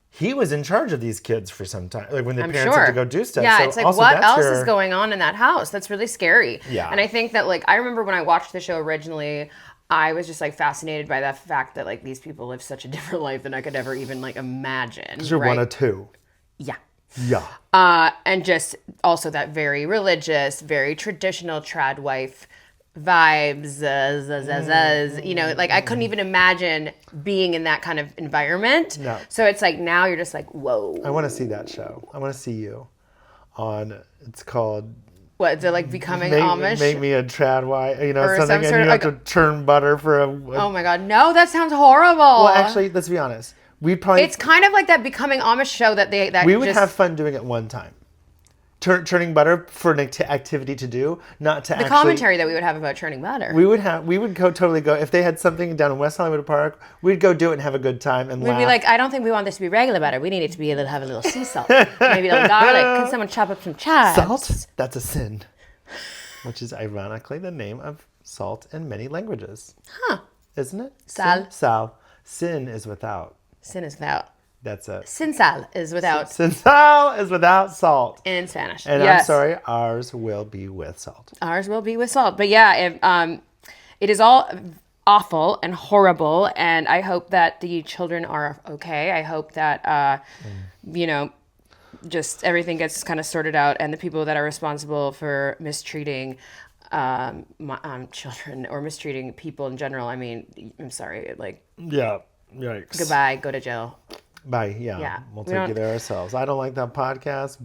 he was in charge of these kids for some time. Like when the parents had to go do stuff. Yeah, so it's like what else is going on in that house? That's really scary. Yeah. And I think that like I remember when I watched the show originally, I was just like fascinated by the fact that like these people live such a different life than I could ever even like imagine. Because you're one of 2. Yeah. Yeah. And just also that very religious, very traditional trad wife vibes, like I couldn't even imagine being in that kind of environment. No. So it's like now you're just like, whoa. I want to see that show. I want to see you on. It's called. What is it like? Becoming Amish? Make me a trad wife. Something, and you have to churn butter for a. Oh my god, no! That sounds horrible. Well, actually, let's be honest. It's kind of like that Becoming Amish show that we would have fun doing it one time. churning butter for an activity to do, not to the commentary that we would have about churning butter. We would totally go if they had something down in West Hollywood Park. We'd go do it and have a good time and We'd laugh. be like, I don't think we want this to be regular butter. We need it to be have a little sea salt, maybe a little garlic. Can someone chop up some chives? Salt? That's a sin, which is ironically the name of salt in many languages. Huh? Isn't it? Sal. Sal. Sin is without. Sin is without. That's it. Sin sal is without. Sin sal is without salt. In Spanish. And yes. I'm sorry, ours will be with salt. Ours will be with salt. But yeah, it is all awful and horrible. And I hope that the children are okay. I hope that, just everything gets kind of sorted out. And the people that are responsible for mistreating children or mistreating people in general. I mean, I'm sorry. Like, yeah. Yikes. Goodbye. Go to jail. Bye. Yeah. We'll take you there ourselves. I don't like that podcast.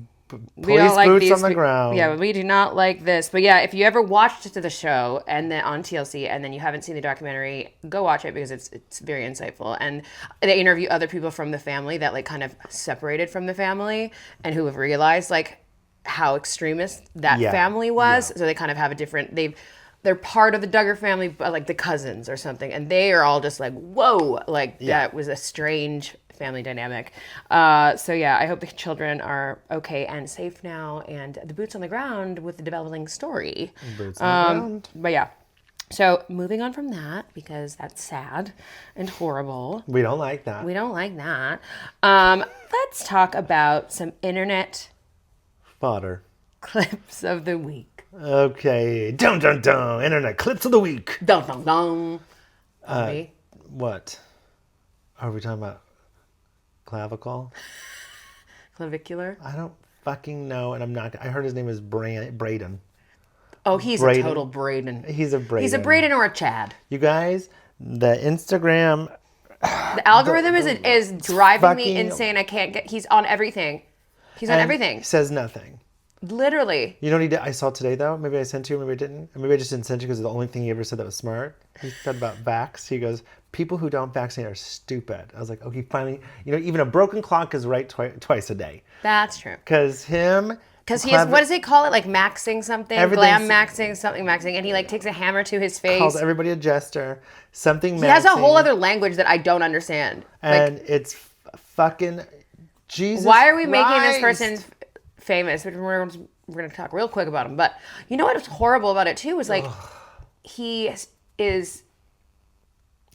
We don't like boots these, on the ground. Yeah, we do not like this. But yeah, if you ever watched the show and then on TLC and then you haven't seen the documentary, go watch it because it's very insightful. And they interview other people from the family that like kind of separated from the family and who have realized like how extremist that family was. Yeah. So they kind of have a different they're part of the Duggar family, but like the cousins or something. And they are all just like, whoa, like that was a strange family dynamic. So yeah, I hope the children are okay and safe now and the boots on the ground with the developing story. Boots on the ground. But yeah. So moving on from that, because that's sad and horrible. We don't like that. We don't like that. Let's talk about some internet fodder. Clips of the week. Okay. Dun dun dun. Internet clips of the week. Dun dun dun. What? Are we talking about clavicle? Clavicular? I don't fucking know, and I'm not. I heard his name is Braden. Oh, he's a total Braden. He's a Braden. He's a Braden or a Chad. You guys, the Instagram. The algorithm is driving me insane. I can't get. He's on everything. He's on everything. He says nothing. Literally. You know what he did? I saw today, though. Maybe I sent you, maybe I didn't. Or maybe I just didn't send you because the only thing he ever said that was smart. He said about vax. He goes, people who don't vaccinate are stupid. I was like, okay, finally. Even a broken clock is right twice a day. That's true. Because he is, what does he call it? Like maxing something? Glam maxing, something maxing. And he like takes a hammer to his face. Calls everybody a jester. Something maxing. He has a whole other language that I don't understand. And it's fucking Jesus Why are we Christ. Making this person famous? We're going to talk real quick about him. But you know what's horrible about it too is like he is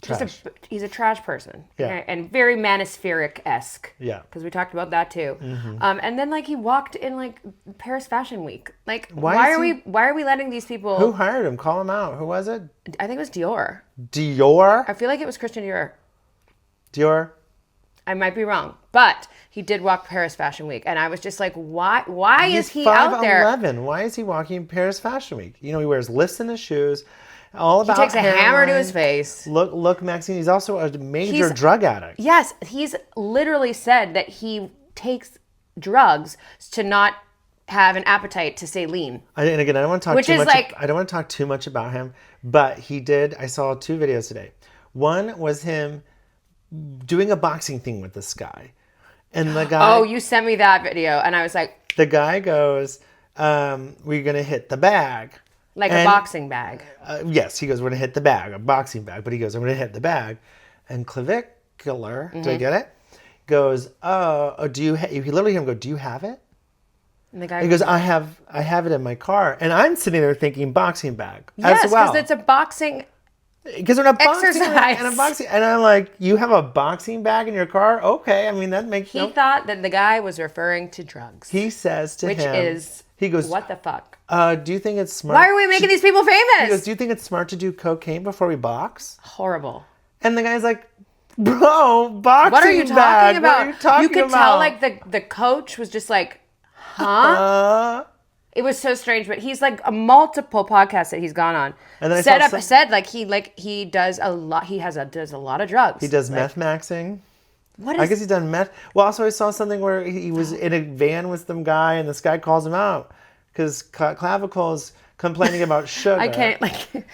trash. He's a trash person. Yeah. And very Manispheric-esque. Yeah. Because we talked about that too. Mm-hmm. And then like he walked in like Paris Fashion Week. Like why are we letting these people? Who hired him? Call him out. Who was it? I think it was Dior. Dior? I feel like it was Christian Dior. Dior? I might be wrong, but he did walk Paris Fashion Week, and I was just like, why is he out there? 5'11". Why is he walking Paris Fashion Week? He wears lifts in his shoes. All about he takes a hammer to his face. Look, Maxine. He's also a major drug addict. Yes, he's literally said that he takes drugs to not have an appetite to stay lean. And again, I don't want to talk too much. I don't want to talk too much about him, but he did. I saw 2 videos today. One was him doing a boxing thing with this guy. And the guy... Oh, you sent me that video. And I was like... The guy goes, we're going to hit the bag. Like a boxing bag. Yes, he goes, we're going to hit the bag, a boxing bag. But he goes, I'm going to hit the bag. And clavicular, did I get it? Goes, do you... He literally him go, do you have it? And the guy goes, I have it in my car. And I'm sitting there thinking boxing bag as well. Yes, because it's a boxing... Because we're not boxing and I'm like, you have a boxing bag in your car? Okay, I mean that makes. He thought that the guy was referring to drugs. He says to him, he goes, "What the fuck? Do you think it's smart? Why are we making these people famous?" He goes, "Do you think it's smart to do cocaine before we box?" Horrible. And the guy's like, "Bro, boxing What are you bag? talking about? What are you talking you could about?" tell like the coach was just like, huh? It was so strange, but he's like a multiple podcasts that he's gone on. And then said he does a lot. He does a lot of drugs. He does meth maxing. What is? I guess he's done meth. Well, also I saw something where he was in a van with some guy, and this guy calls him out because Clavicle is complaining about sugar. I can't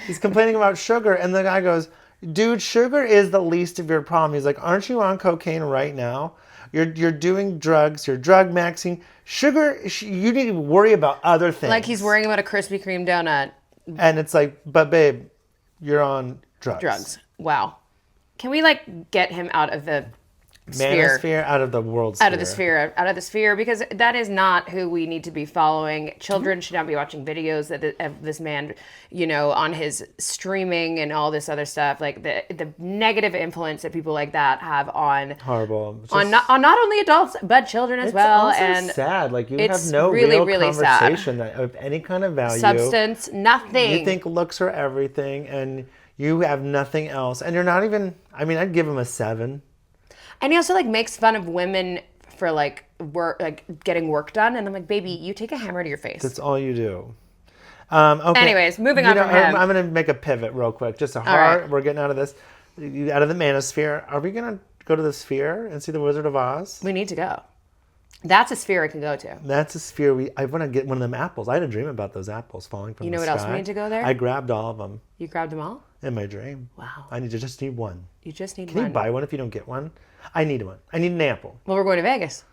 He's complaining about sugar, and the guy goes, "Dude, sugar is the least of your problem." He's like, "Aren't you on cocaine right now?" You're doing drugs. You're drug maxing. Sugar. You need to worry about other things. Like he's worrying about a Krispy Kreme donut. And it's like, but babe, you're on drugs. Wow. Can we like get him out of the sphere? Manosphere, out of the world sphere. Out of the sphere, because that is not who we need to be following. Children should not be watching videos of this man, on his streaming and all this other stuff. Like the negative influence that people like that have on horrible on not only adults but children as well. Also and sad. Like you it's have no really, real really conversation of any kind of value. Substance, nothing. You think looks are everything, and you have nothing else, and you're not even. I mean, I'd give him a 7. And he also like makes fun of women for like work, like getting work done. And I'm like, baby, you take a hammer to your face. That's all you do. Okay. Anyways, moving on from him. I'm going to make a pivot real quick. Just right. We're getting out of this, out of the manosphere. Are we going to go to the sphere and see the Wizard of Oz? We need to go. That's a sphere I can go to. That's a sphere. I want to get one of them apples. I had a dream about those apples falling from the sky. You know what else we need to go there? I grabbed all of them. You grabbed them all? In my dream. Wow. I just need one. You just need one. Can you buy one if you don't get one? I need one. I need an apple. Well, we're going to Vegas.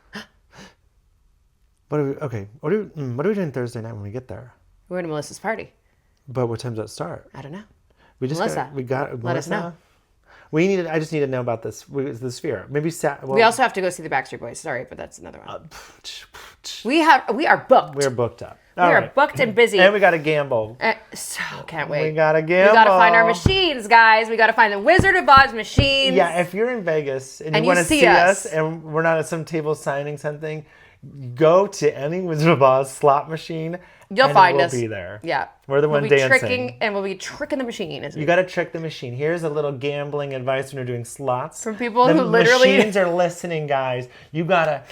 What are we doing Thursday night when we get there? We're going to Melissa's party. But what time does it start? I don't know. Melissa. Let us know. I just need to know about this. The sphere. Maybe we also have to go see the Backstreet Boys. Sorry, but that's another one. We are booked. We're booked up. We are booked and busy. And we got to gamble. So can't wait. We got to gamble. We got to find our machines, guys. We got to find the Wizard of Oz machines. Yeah, if you're in Vegas and you want to see us and we're not at some table signing something, go to any Wizard of Oz slot machine. You'll find us. We'll be there. Yeah. We're the one dancing. We'll be tricking the machine. You got to trick the machine. Here's a little gambling advice when you're doing slots. From people who literally... The machines are listening, guys. You gotta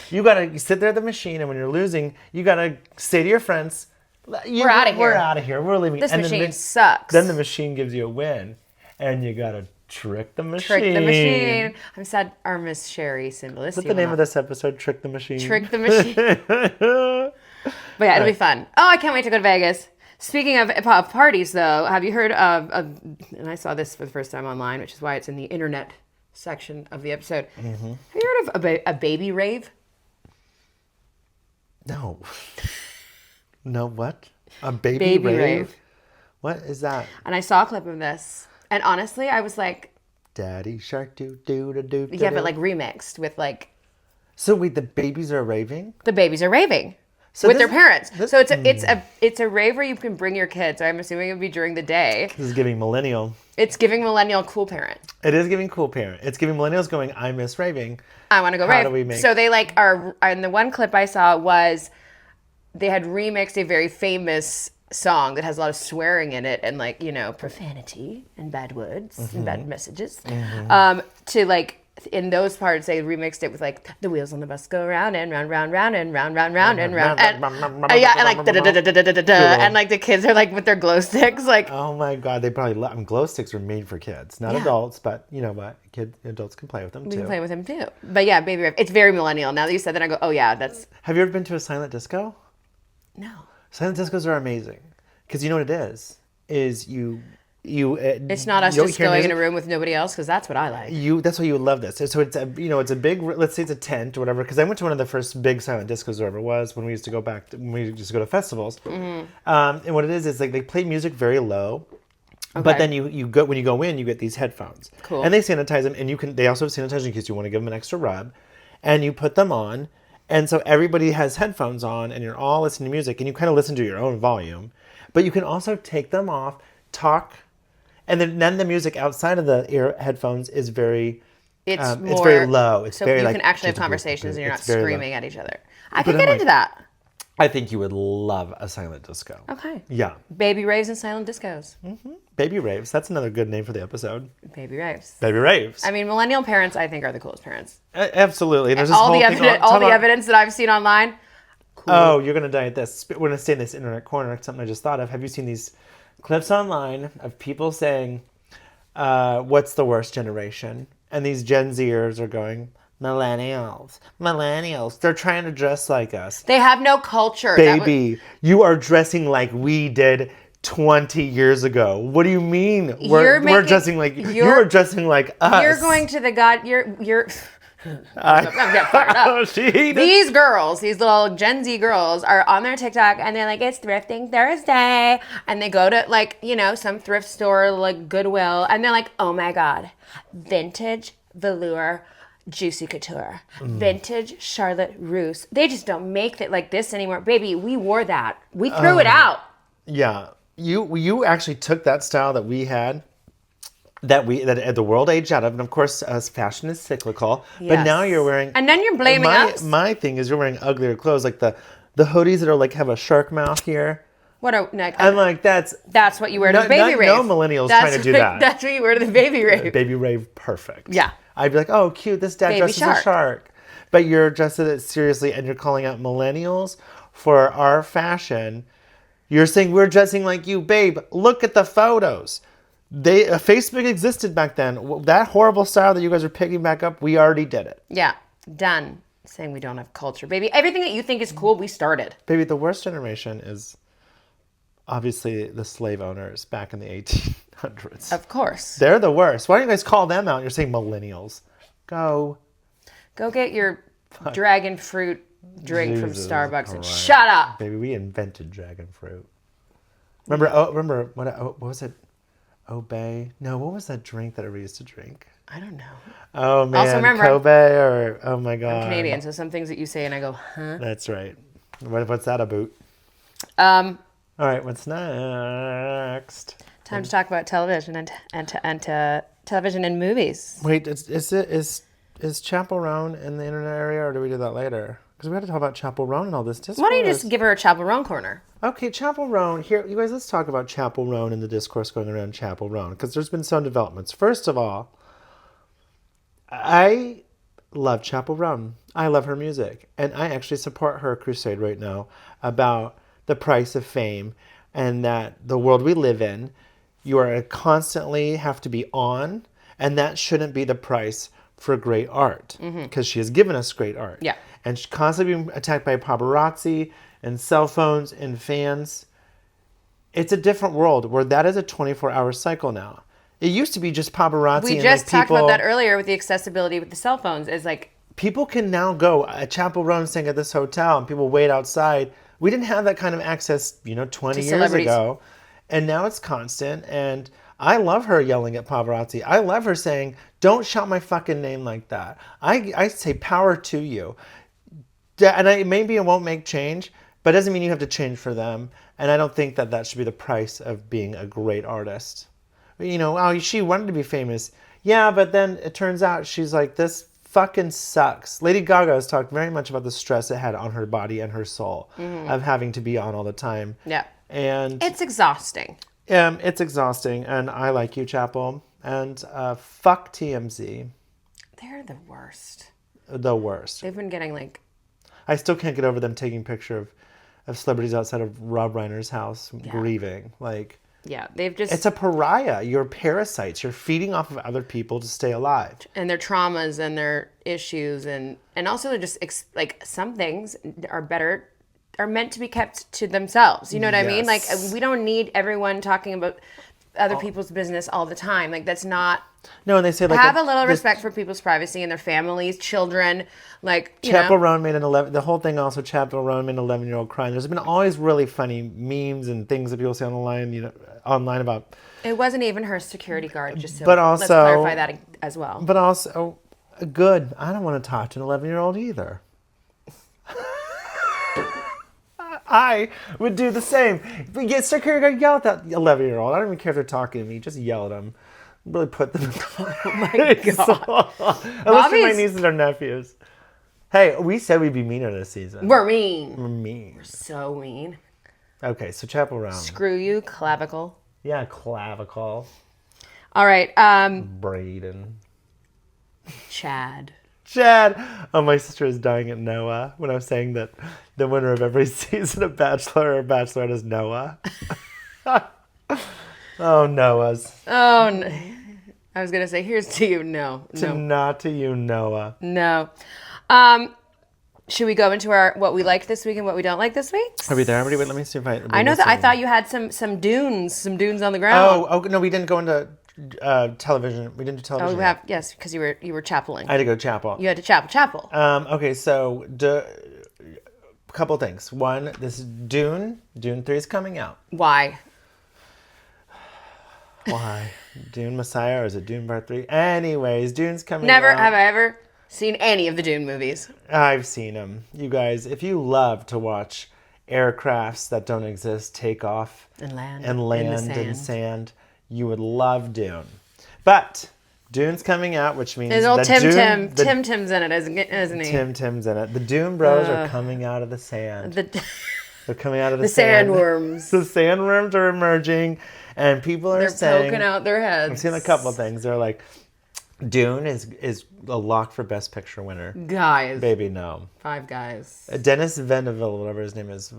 sit there at the machine, and when you're losing, you got to say to your friends, we're out of here. We're out of here. We're leaving. This machine sucks. Then the machine gives you a win, and you got to trick the machine. I'm sad our Miss Sherry Simbalicity. What's the name of this episode? Trick the machine. Trick the machine. But yeah, it'll be fun. Oh, I can't wait to go to Vegas. Speaking of parties, though, have you heard of, and I saw this for the first time online, which is why it's in the internet section of the episode. Mm-hmm. Have you heard of a baby rave? No. No, what? A baby rave? What is that? And I saw a clip of this. And honestly, I was like... Daddy shark do. Yeah, but like remixed with like... So wait, the babies are raving? The babies are raving. With their parents. So it's a rave where you can bring your kids. I'm assuming it would be during the day. This is giving millennial. It's giving millennial cool parent. It is giving cool parent. It's giving millennials going, I miss raving. I want to go rave. So they like are, and the one clip I saw was they had remixed a very famous song that has a lot of swearing in it and like, profanity and bad words and bad messages. Mm-hmm. To like, in those parts, they remixed it with like the wheels on the bus go round and round, round, round, and round, round, round, and round, and yeah, and like and like the kids are like with their glow sticks, like. Oh my God, they probably glow sticks are made for kids, not adults, but you know what, adults can play with them too. We can play with them too, but yeah, baby rave. It's very millennial. Now that you said that, I go, oh yeah, that's. Have you ever been to a silent disco? No. Silent discos are amazing because you know what it is you. It's not us just going in a room with nobody else because that's what I like. That's why you would love this. So it's it's a big, let's say it's a tent or whatever. Because I went to one of the first big silent discos or whatever it was when we used to go to festivals. Mm-hmm. And what it is like they play music very low. Okay. But then when you go in, you get these headphones. Cool. And they sanitize them, and they also have sanitizer in case you want to give them an extra rub, and you put them on, and so everybody has headphones on, and you're all listening to music, and you kind of listen to your own volume, but you can also take them off, talk. And then the music outside of the headphones is very, it's very low. It's very you can actually have conversations and you're not screaming at each other. I could get into that. I think you would love a silent disco. Okay. Yeah. Baby raves and silent discos. Mm-hmm. Baby raves. That's another good name for the episode. Baby raves. Baby raves. I mean, millennial parents, I think, are the coolest parents. Absolutely. There's all the evidence that I've seen online. Cool. Oh, you're gonna die at this. We're gonna stay in this internet corner. Something I just thought of. Have you seen these clips online of people saying, what's the worst generation? And these Gen Zers are going, millennials. They're trying to dress like us. They have no culture. Baby, you are dressing like we did 20 years ago. What do you mean? We're dressing like, you're dressing like us. You're going to the I'm getting fired up. She These girls, these little Gen Z girls, are on their TikTok and they're like, it's Thrifting Thursday. And they go to, like, you know, some thrift store, like Goodwill. And they're like, oh my God, vintage velour Juicy Couture, vintage Charlotte Russe. They just don't make it like this anymore. Baby, we wore that. We threw it out. Yeah. You actually took that style that we had, that the world aged out of, and of course, fashion is cyclical. Yes. But now you're wearing, and then you're blaming us. My thing is you're wearing uglier clothes, like the hoodies that are like have a shark mouth here. What a neck. I'm like, that's what you wear to the baby rave. No millennials trying to do that. That's what you wear to the baby rave. Baby rave, perfect. Yeah. I'd be like, oh, cute, this dad Baby dresses a shark. But you're dressed it seriously, and you're calling out millennials for our fashion. You're saying we're dressing like you, babe. Look at the photos. Facebook existed back then. That horrible style that you guys are picking back up, we already did it. Yeah, done. Saying we don't have culture, baby. Everything that you think is cool, we started. Baby, the worst generation is obviously the slave owners back in the 1800s. Of course. They're the worst. Why don't you guys call them out? You're saying millennials. Go get your dragon fruit drink from Starbucks and Christ. shut up. Baby, we invented dragon fruit. Remember what was it? Obey? No, what was that drink that everybody used to drink? I don't know. Oh man, Also remember, Kobe or oh my God. I'm Canadian, so some things that you say and I go, huh? That's right. What's that about? All right, what's next? Time to talk about television and television and movies. Wait, is Chapel Roan in the internet area, or do we do that later? Because we had to talk about Chapel Roan and all this discourse. Why don't you just give her a Chapel Roan corner? Okay, Chapel Roan. Here, you guys, let's talk about Chapel Roan and the discourse going around Chapel Roan, because there's been some developments. First of all, I love Chapel Roan. I love her music, and I actually support her crusade right now about the price of fame, and that the world we live in, you are constantly have to be on, and that shouldn't be the price for great art, because she has given us great art. Yeah. And she's constantly being attacked by paparazzi and cell phones and fans. It's a different world where that is a 24-hour cycle now. It used to be just paparazzi. We and just like talked people, about that earlier with the accessibility with the cell phones. Is like people can now go at Chapel Roan staying at this hotel, and people wait outside. We didn't have that kind of access, 20 years ago. And now it's constant. And I love her yelling at paparazzi. I love her saying, don't shout my fucking name like that. I say power to you. And maybe it won't make change, but it doesn't mean you have to change for them. And I don't think that should be the price of being a great artist. She wanted to be famous. Yeah, but then it turns out she's like, this fucking sucks. Lady Gaga has talked very much about the stress it had on her body and her soul of having to be on all the time. Yeah. And it's exhausting. It's exhausting. And I like you, Chapel. And fuck TMZ. They're the worst. The worst. They've been getting like... I still can't get over them taking picture of celebrities outside of Rob Reiner's house grieving. Like... Yeah, they've just... It's a pariah. You're parasites. You're feeding off of other people to stay alive. And their traumas and their issues. And also they're just... Like, some things are meant to be kept to themselves. You know what I mean? Like, we don't need everyone talking about other people's business all the time. Like, that's not... No, and they say like... Have a little respect for people's privacy and their families, children, like, Chapel Roan made the whole thing also, Chapel Roan made an 11-year-old crying. There's been always really funny memes and things that people say online about... It wasn't even her security guard, just so let's also, clarify that as well. But also, good. I don't want to talk to an 11-year-old either. I would do the same. But get security guard, yell at that 11-year-old. I don't even care if they're talking to me. Just yell at them. Really put them in Oh my God. Unless they're my nieces or nephews. Hey, we said we'd be meaner this season. We're mean. We're mean. We're so mean. Okay, so Chapel Roan. Screw you, clavicle. Yeah, clavicle. All right. Braden. Chad. Oh, my sister is dying at Noah when I was saying that the winner of every season of Bachelor or Bachelorette is Noah. Oh, Noah's. Oh, no. I was going to say, here's to you. No. Not to you, Noah. No. Should we go into what we liked this week and what we don't like this week? Are we there? Let me see if I know that I thought you had some dunes on the ground. Oh, no, we didn't go into television. We didn't do Oh, television. yes, because you were chapeling. I had to go to chapel. You had to chapel. Okay, so a couple things. One, this is Dune. Dune 3 is coming out. Why? Why? Dune Messiah, or is it Dune Part 3? Anyways, Dune's coming Never out. have I ever seen any of the Dune movies. I've seen them. You guys, if you love to watch aircrafts that don't exist take off And land in sand, you would love Dune. But Dune's coming out, which means There's old Tim's in it, isn't he? Tim's in it. The Dune Bros are coming out of the sand. They're coming out of the sand. sandworms. The sandworms are emerging, and people are saying, poking out their heads. I've seen a couple of things. They're like, Dune is a lock for Best Picture winner. Guys. Baby, no. 5 guys. Dennis Villeneuve, whatever his name is,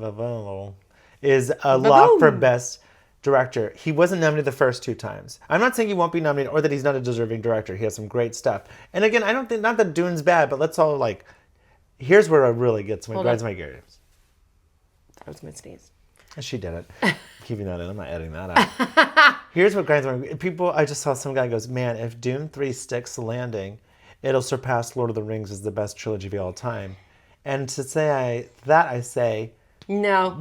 is a lock for Best Director. He wasn't nominated the first 2 times. I'm not saying he won't be nominated or that he's not a deserving director. He has some great stuff. And again, I don't think, not that Dune's bad, but let's all like, here's where it really gets me. Grinds my gears. That was my sneeze. She did it. I'm keeping that in. I'm not editing that out. Here's what grinds my people. I just saw some guy goes, man, if Dune 3 sticks the landing, it'll surpass Lord of the Rings as the best trilogy of all time. And to say I say, no,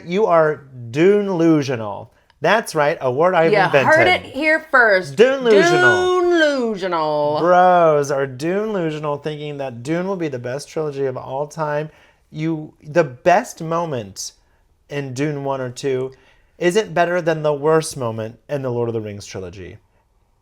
you are Dune-lusional. That's right, a word I've invented. You heard it here first. Dune-lusional. Dune-lusional. Bros are Dune-lusional, thinking that Dune will be the best trilogy of all time. The best moment in Dune 1 or 2 isn't better than the worst moment in the Lord of the Rings trilogy.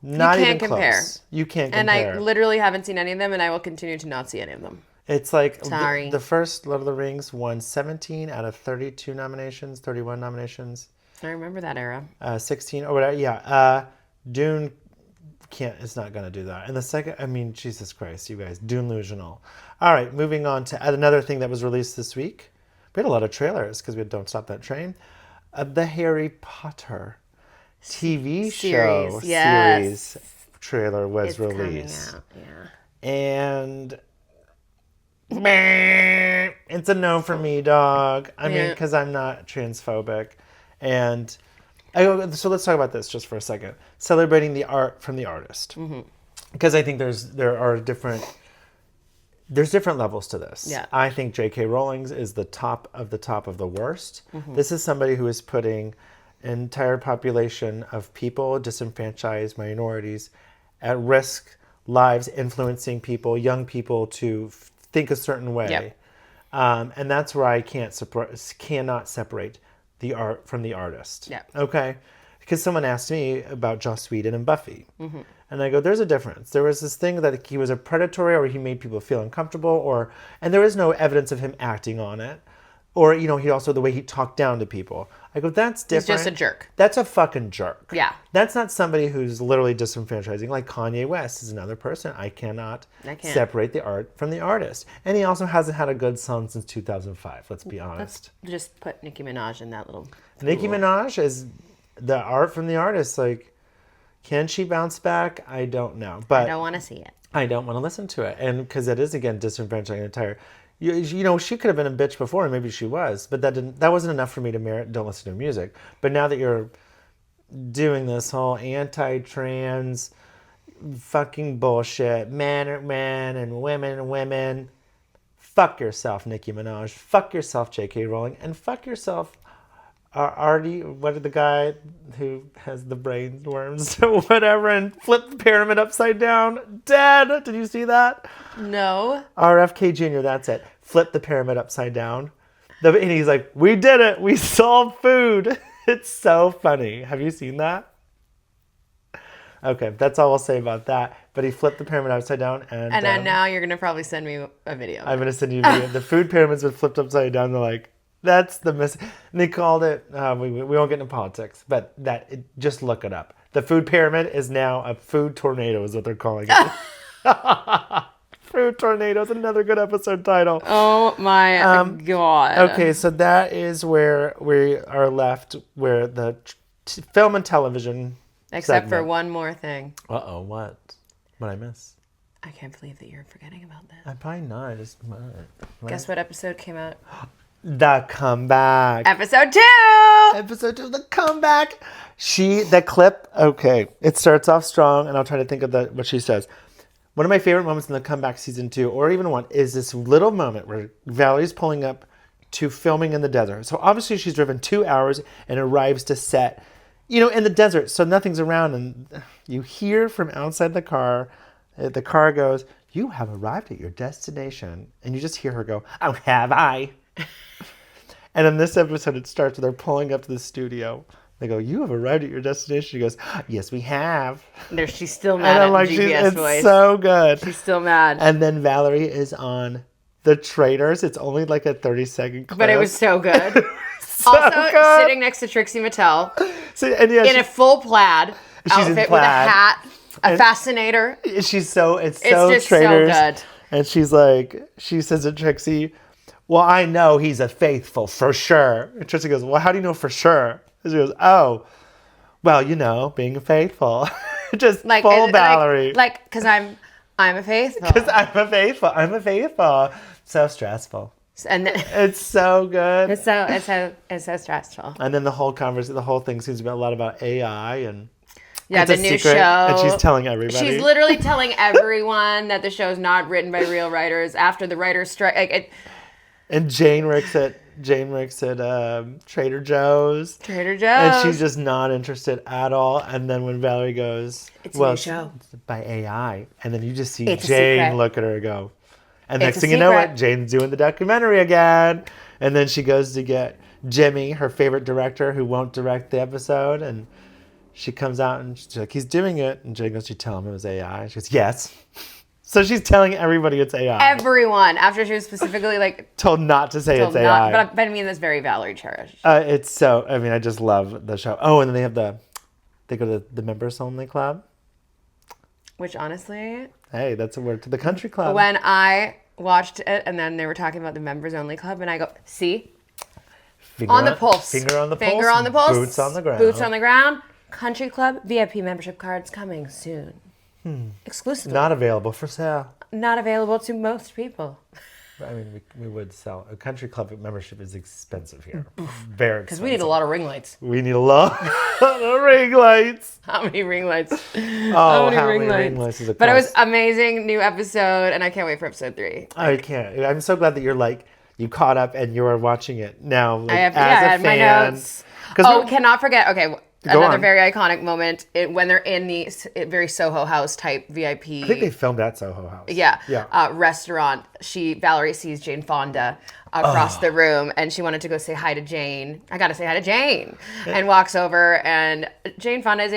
Not even close. You can't compare. And I literally haven't seen any of them, and I will continue to not see any of them. It's like Sorry. The first Lord of the Rings won 17 out of 32 nominations, 31 nominations. I remember that era. 16 or whatever. Yeah. Dune it's not going to do that. And the second, I mean, Jesus Christ, you guys, Dune-lusional. All right, moving on to another thing that was released this week. We had a lot of trailers because we had Don't Stop That Train. The Harry Potter TV show series trailer was released. Coming out, yeah. And it's a no for me, dog. I mean, because I'm not transphobic. And so let's talk about this just for a second. Celebrating the art from the artist. Because I think there's different levels to this. Yeah. I think J.K. Rowling is the top of the worst. This is somebody who is putting an entire population of people, disenfranchised minorities, at risk, lives, influencing people, young people to think a certain way. Yep. And that's where I cannot separate the art from the artist. Yeah. Okay? Because someone asked me about Joss Whedon and Buffy. And I go, there's a difference. There was this thing that he was a predatory or he made people feel uncomfortable and there is no evidence of him acting on it. Or, he also, the way he talked down to people. I go, that's different. He's just a jerk. That's a fucking jerk. Yeah. That's not somebody who's literally disenfranchising. Like Kanye West is another person. I can't separate the art from the artist. And he also hasn't had a good song since 2005, let's be honest. Let's just put Nicki Minaj in that little... Nicki Minaj is the art from the artist. Like, can she bounce back? I don't know. But I don't want to see it. I don't want to listen to it. And because it is, again, disenfranchising the entire... she could have been a bitch before, and maybe she was, but that wasn't enough for me to merit don't listen to her music. But now that you're doing this whole anti-trans fucking bullshit, men are men and women are women, fuck yourself, Nicki Minaj. Fuck yourself, J.K. Rowling. And fuck yourself, Artie, what the guy who has the brain worms or whatever and flipped the pyramid upside down. Dead. Did you see that? No. RFK Jr., that's it. Flip the pyramid upside down. And he's like, we did it. We solved food. It's so funny. Have you seen that? Okay, that's all I'll say about that. But he flipped the pyramid upside down. And then now you're going to probably send me a video. I'm going to send you a video. The food pyramids were flipped upside down. They're like, that's the miss. And they called it, we won't get into politics, but just look it up. The food pyramid is now a food tornado is what they're calling it. Food tornado is another good episode title. Oh my God. Okay, so that is where we are left, where the film and television Except segment. for one more thing. Uh-oh, what? What I miss? I can't believe that you're forgetting about this. I'm probably not. Guess what episode came out? The Comeback. Episode 2! Episode 2, the comeback. The clip, okay, it starts off strong, and I'll try to think of what she says. One of my favorite moments in the comeback season 2, or even 1, is this little moment where Valerie's pulling up to filming in the desert. So obviously she's driven 2 hours and arrives to set, in the desert. So nothing's around, and you hear from outside the car goes, "You have arrived at your destination." And you just hear her go, "Oh, have I?" And in this episode, it starts with her pulling up to the studio. They go, "You have arrived at your destination." She goes, "Yes, we have." There, she's still mad And I'm at GPS voice. It's so good. She's still mad. And then Valerie is on The Traitors. It's only like a 30-second clip. But it was so good. Also, sitting next to Trixie Mattel in a full plaid outfit with a hat, a fascinator. It's just so Traitors. So good. And she says to Trixie, "Well, I know he's a faithful for sure." And Trixie goes, "Well, how do you know for sure?" And she goes, "Oh, well, being faithful." Just like, full Valerie. Because I'm a faithful. Because I'm a faithful. So stressful. And then, it's so good. It's so stressful. And then the whole thing seems to be a lot about AI and the new show. And she's telling everybody. She's literally telling everyone that the show's not written by real writers after the writers' strike. And Jane works at Trader Joe's. Trader Joe's. And she's just not interested at all. And then when Valerie goes, "It's a new show. It's by AI." And then you just see Jane look at her and go. And next thing you know it, Jane's doing the documentary again. And then she goes to get Jimmy, her favorite director, who won't direct the episode. And she comes out and she's like, "He's doing it." And Jane goes, "Did you tell him it was AI?" She goes, "Yes." So she's telling everybody it's AI. Everyone, after she was specifically told not to say it's AI. But I mean, that's very Valerie cherished. It's so, I just love the show. Oh, and then they go to the members only club. Which honestly... Hey, that's a word to the country club. When I watched it and then they were talking about the members only club and I go, see? Finger on the pulse. Finger on the pulse. Finger on the pulse. Boots on the ground. Boots on the ground. Country club VIP membership cards coming soon. Exclusively. Not available for sale. Not available to most people. I mean, we would sell. A country club membership is expensive here. Very expensive. Because we need a lot of ring lights. We need a lot of ring lights. How many ring lights? How many ring lights is it? But it was amazing new episode, and I can't wait for episode 3. I can't. I'm so glad that you're you caught up and you are watching it now. I have as a fan. My notes. Cannot forget. Okay. Another very iconic moment when they're in the very Soho House type VIP. I think they filmed at Soho House. Yeah. Restaurant. Valerie sees Jane Fonda across the room, and she wanted to go say hi to Jane. I got to say hi to Jane, and walks over. And Jane Fonda is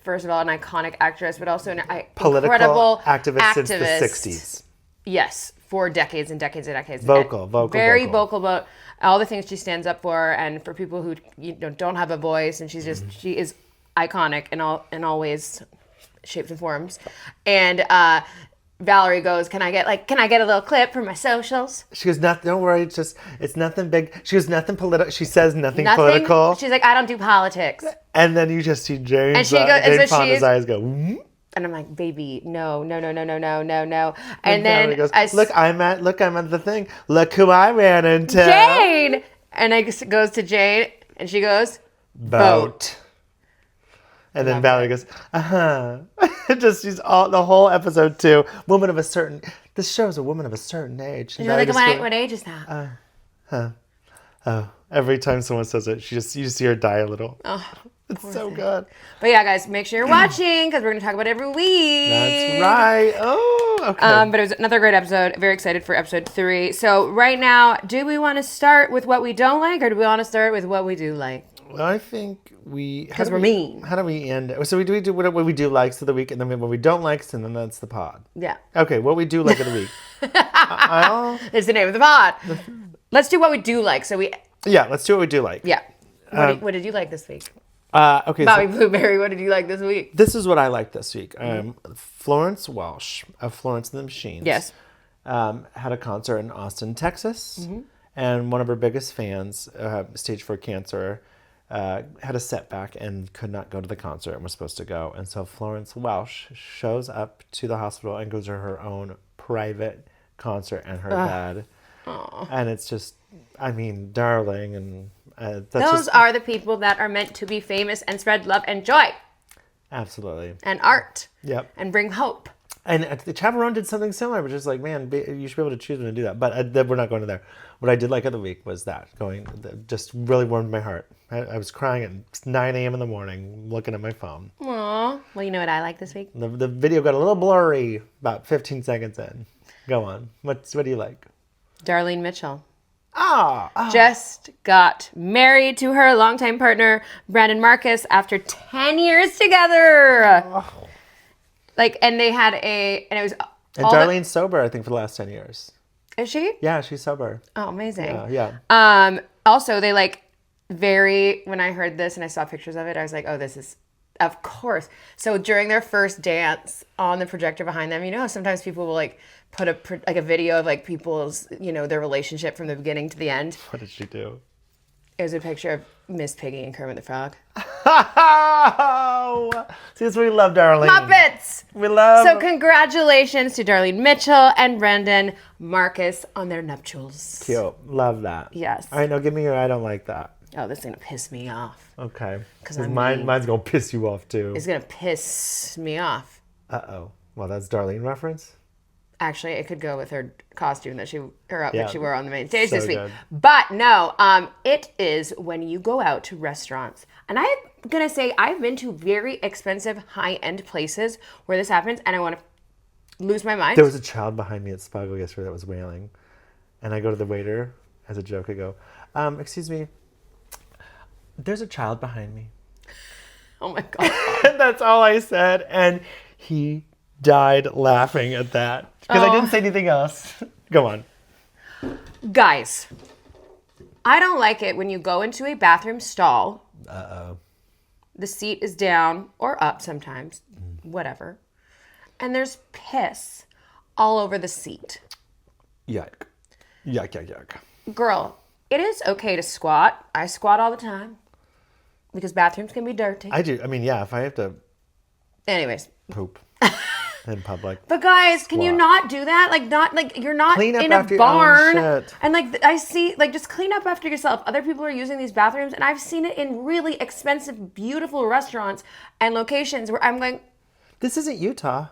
first of all an iconic actress, but also an political incredible activist since the 60s. Yes, for decades and decades and decades. Vocal. Very vocal about all the things she stands up for, and for people who don't have a voice, and she is iconic in all ways, shapes and forms. And Valerie goes, "Can I get a little clip for my socials?" She goes, "Don't worry, it's nothing big." She goes, "Nothing political." She says nothing political. She's like, "I don't do politics." And then you just see Jane Fonda's eyes go. And I'm like, "Baby, no." And then goes, look, I'm at the thing. Look who I ran into. Jane! And I goes to Jane, and she goes, "Vote." And then Valerie goes, Just she's the whole episode 2. This show is a woman of a certain age. And you're like, what age is that? Every time someone says it, you just see her die a little. Oh. It's so good. But yeah, guys, make sure you're watching because we're going to talk about it every week. That's right. Oh, okay. But it was another great episode. Very excited for episode 3. So right now, do we want to start with what we don't like or do we want to start with what we do like? Well, I think because we're mean. How do we end it? So we do what we do likes of the week and then what we don't likes and then that's the pod. Yeah. Okay, what we do like of the week. It's the name of the pod. Let's do what we do like. Yeah, let's do what we do like. Yeah. What did you like this week? Okay, Bobby Blueberry, what did you like this week? This is what I liked this week. Florence Welsh of Florence and the Machines. Yes. Had a concert in Austin, Texas. Mm-hmm. And one of her biggest fans, stage 4 cancer, had a setback and could not go to the concert and was supposed to go. And so Florence Welsh shows up to the hospital and goes to her own private concert in her bed. Aww. And it's just, darling. And Those are the people that are meant to be famous and spread love and joy. Absolutely. And art. Yep. And bring hope. And the Chaperone did something similar, but just like, man, you should be able to choose when to do that. But we're not going to there. What I did like of the week was just really warmed my heart. I was crying at 9 a.m. in the morning, looking at my phone. Aww. Well, you know what I like this week? The video got a little blurry about 15 seconds in. Go on. What do you like? Darlene Mitchell. Oh. Just got married to her longtime partner, Brandon Marcus, after 10 years together. Oh. And they had and it was... And Darlene's sober, I think, for the last 10 years. Is she? Yeah, she's sober. Oh, amazing. Yeah. Also, they when I heard this and I saw pictures of it, I was like, oh, this is, of course. So during their first dance on the projector behind them, you know how sometimes people will put a video of people's, their relationship from the beginning to the end? What did she do? It was a picture of Miss Piggy and Kermit the Frog. See, that's what we love, Darlene. Muppets! We love... So congratulations to Darlene Mitchell and Brandon Marcus on their nuptials. Cute. Love that. Yes. All right, now give me your I don't like that. Oh, this is going to piss me off. Okay. Because I'm mine's going to piss you off, too. It's going to piss me off. Uh-oh. Well, that's Darlene reference? Actually, it could go with her costume her outfit she wore on the main stage So this week. good. But no, it is when you go out to restaurants. And I'm going to say I've been to very expensive, high-end places where this happens, and I want to lose my mind. There was a child behind me at Spago yesterday that was wailing. And I go to the waiter as a joke. I go, excuse me, there's a child behind me. Oh, my God. And that's all I said. And he died laughing at that. Because I didn't say anything else. Go on. Guys, I don't like it when you go into a bathroom stall. Uh-oh. The seat is down or up sometimes, whatever. And there's piss all over the seat. Yuck. Yuck, yuck, yuck. Girl, it is okay to squat. I squat all the time because bathrooms can be dirty. I do. I mean, yeah, if I have to Anyways. poop in public. But guys, can you not do that? You're not Clean up in a after your own barn. shit. And I see, just clean up after yourself. Other people are using these bathrooms, and I've seen it in really expensive, beautiful restaurants and locations where I'm going, This isn't Utah.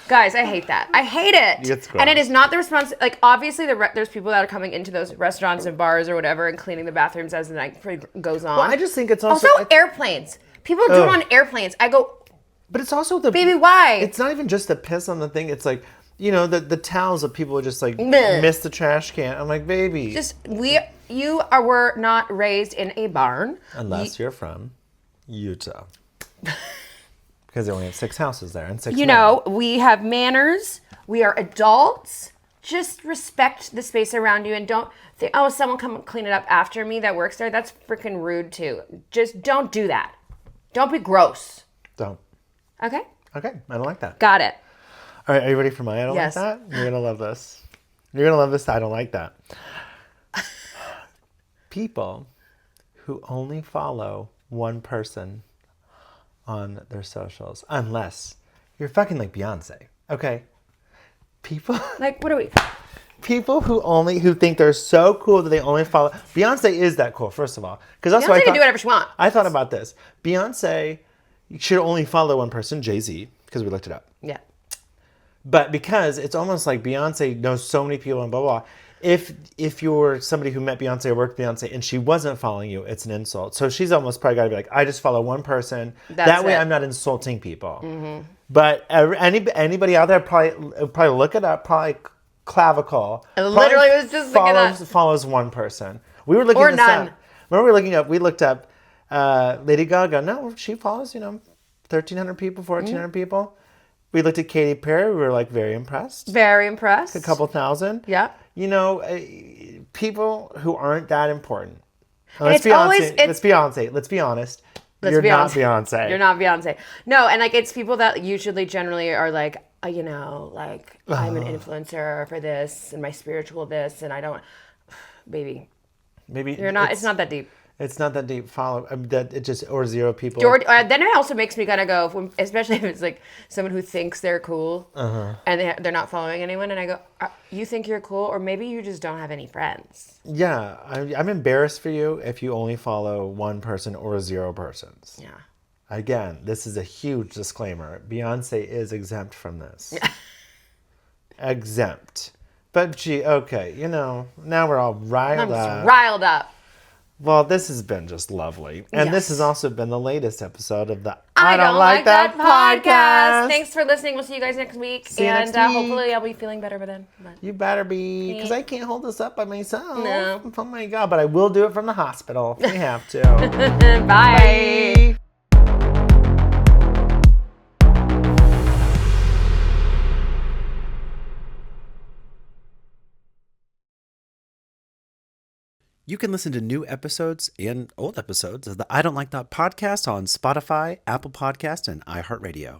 guys, I hate that. I hate it. It's gross. And it is not the response. Obviously, there's people that are coming into those restaurants and bars or whatever and cleaning the bathrooms as the night goes on. Well, I just think it's also... airplanes. People do it on airplanes. I go, But it's also the... baby, why? It's not even just the piss on the thing. It's the towels that people just Bleh. miss the trash can. I'm like, baby. were not raised in a barn. Unless you're from Utah. Because they only have 6 houses there and 6 men. We have manners. We are adults. Just respect the space around you and don't think, oh, someone come clean it up after me that works there. That's freaking rude too. Just don't do that. Don't be gross. Don't. Okay? Okay, I don't like that. Got it. All right, are you ready for my I don't Yes. like that? You're going to love this. You're going to love this I don't like that. People who only follow one person on their socials, unless you're fucking like Beyonce, okay? People What are we? people who think they're so cool that they only follow Beyonce is that cool, first of all. Because also Beyonce can do whatever she wants. I thought about this. Beyonce should only follow one person, Jay-Z, because we looked it up. Yeah. But because it's almost like Beyonce knows so many people and blah, blah, blah. If you're somebody who met Beyonce or worked with Beyonce and she wasn't following you, it's an insult. So she's almost probably got to be like, I just follow one person. That way I'm not insulting people. Mm-hmm. But anybody out there probably look it up, probably clavicle. I literally was just thinking that. Follows one person. We were looking Or this none. up. Remember we looked up Lady Gaga. No, she follows, 1,300 people, 1,400 people. We looked at Katy Perry. We were very impressed. Very impressed. A couple thousand. Yeah. People who aren't that important. Let's be honest. You're not Beyonce. You're not Beyonce. No, and it's people that usually generally are I'm an influencer for this and my spiritual this and I don't, baby. Maybe You're not. It's not that deep. It's not that deep follow. That it just or zero people. Then it also makes me kind of go, especially if it's like someone who thinks they're cool and they're not following anyone, and I go, you think you're cool, or maybe you just don't have any friends. Yeah, I'm embarrassed for you if you only follow one person or zero persons. Yeah. Again, this is a huge disclaimer. Beyonce is exempt from this. Exempt. But okay, now we're all riled I'm up. just riled up. Well, this has been just lovely. And this has Yes. also been the latest episode of the I Don't Like That podcast. Thanks for listening. We'll see you guys next week. See you next week. Hopefully I'll be feeling better by then. But. You better be, because I can't hold this up by myself. No. Oh my God, but I will do it from the hospital if we have to. Bye. Bye. You can listen to new episodes and old episodes of the I Don't Like That podcast on Spotify, Apple Podcast, and iHeartRadio.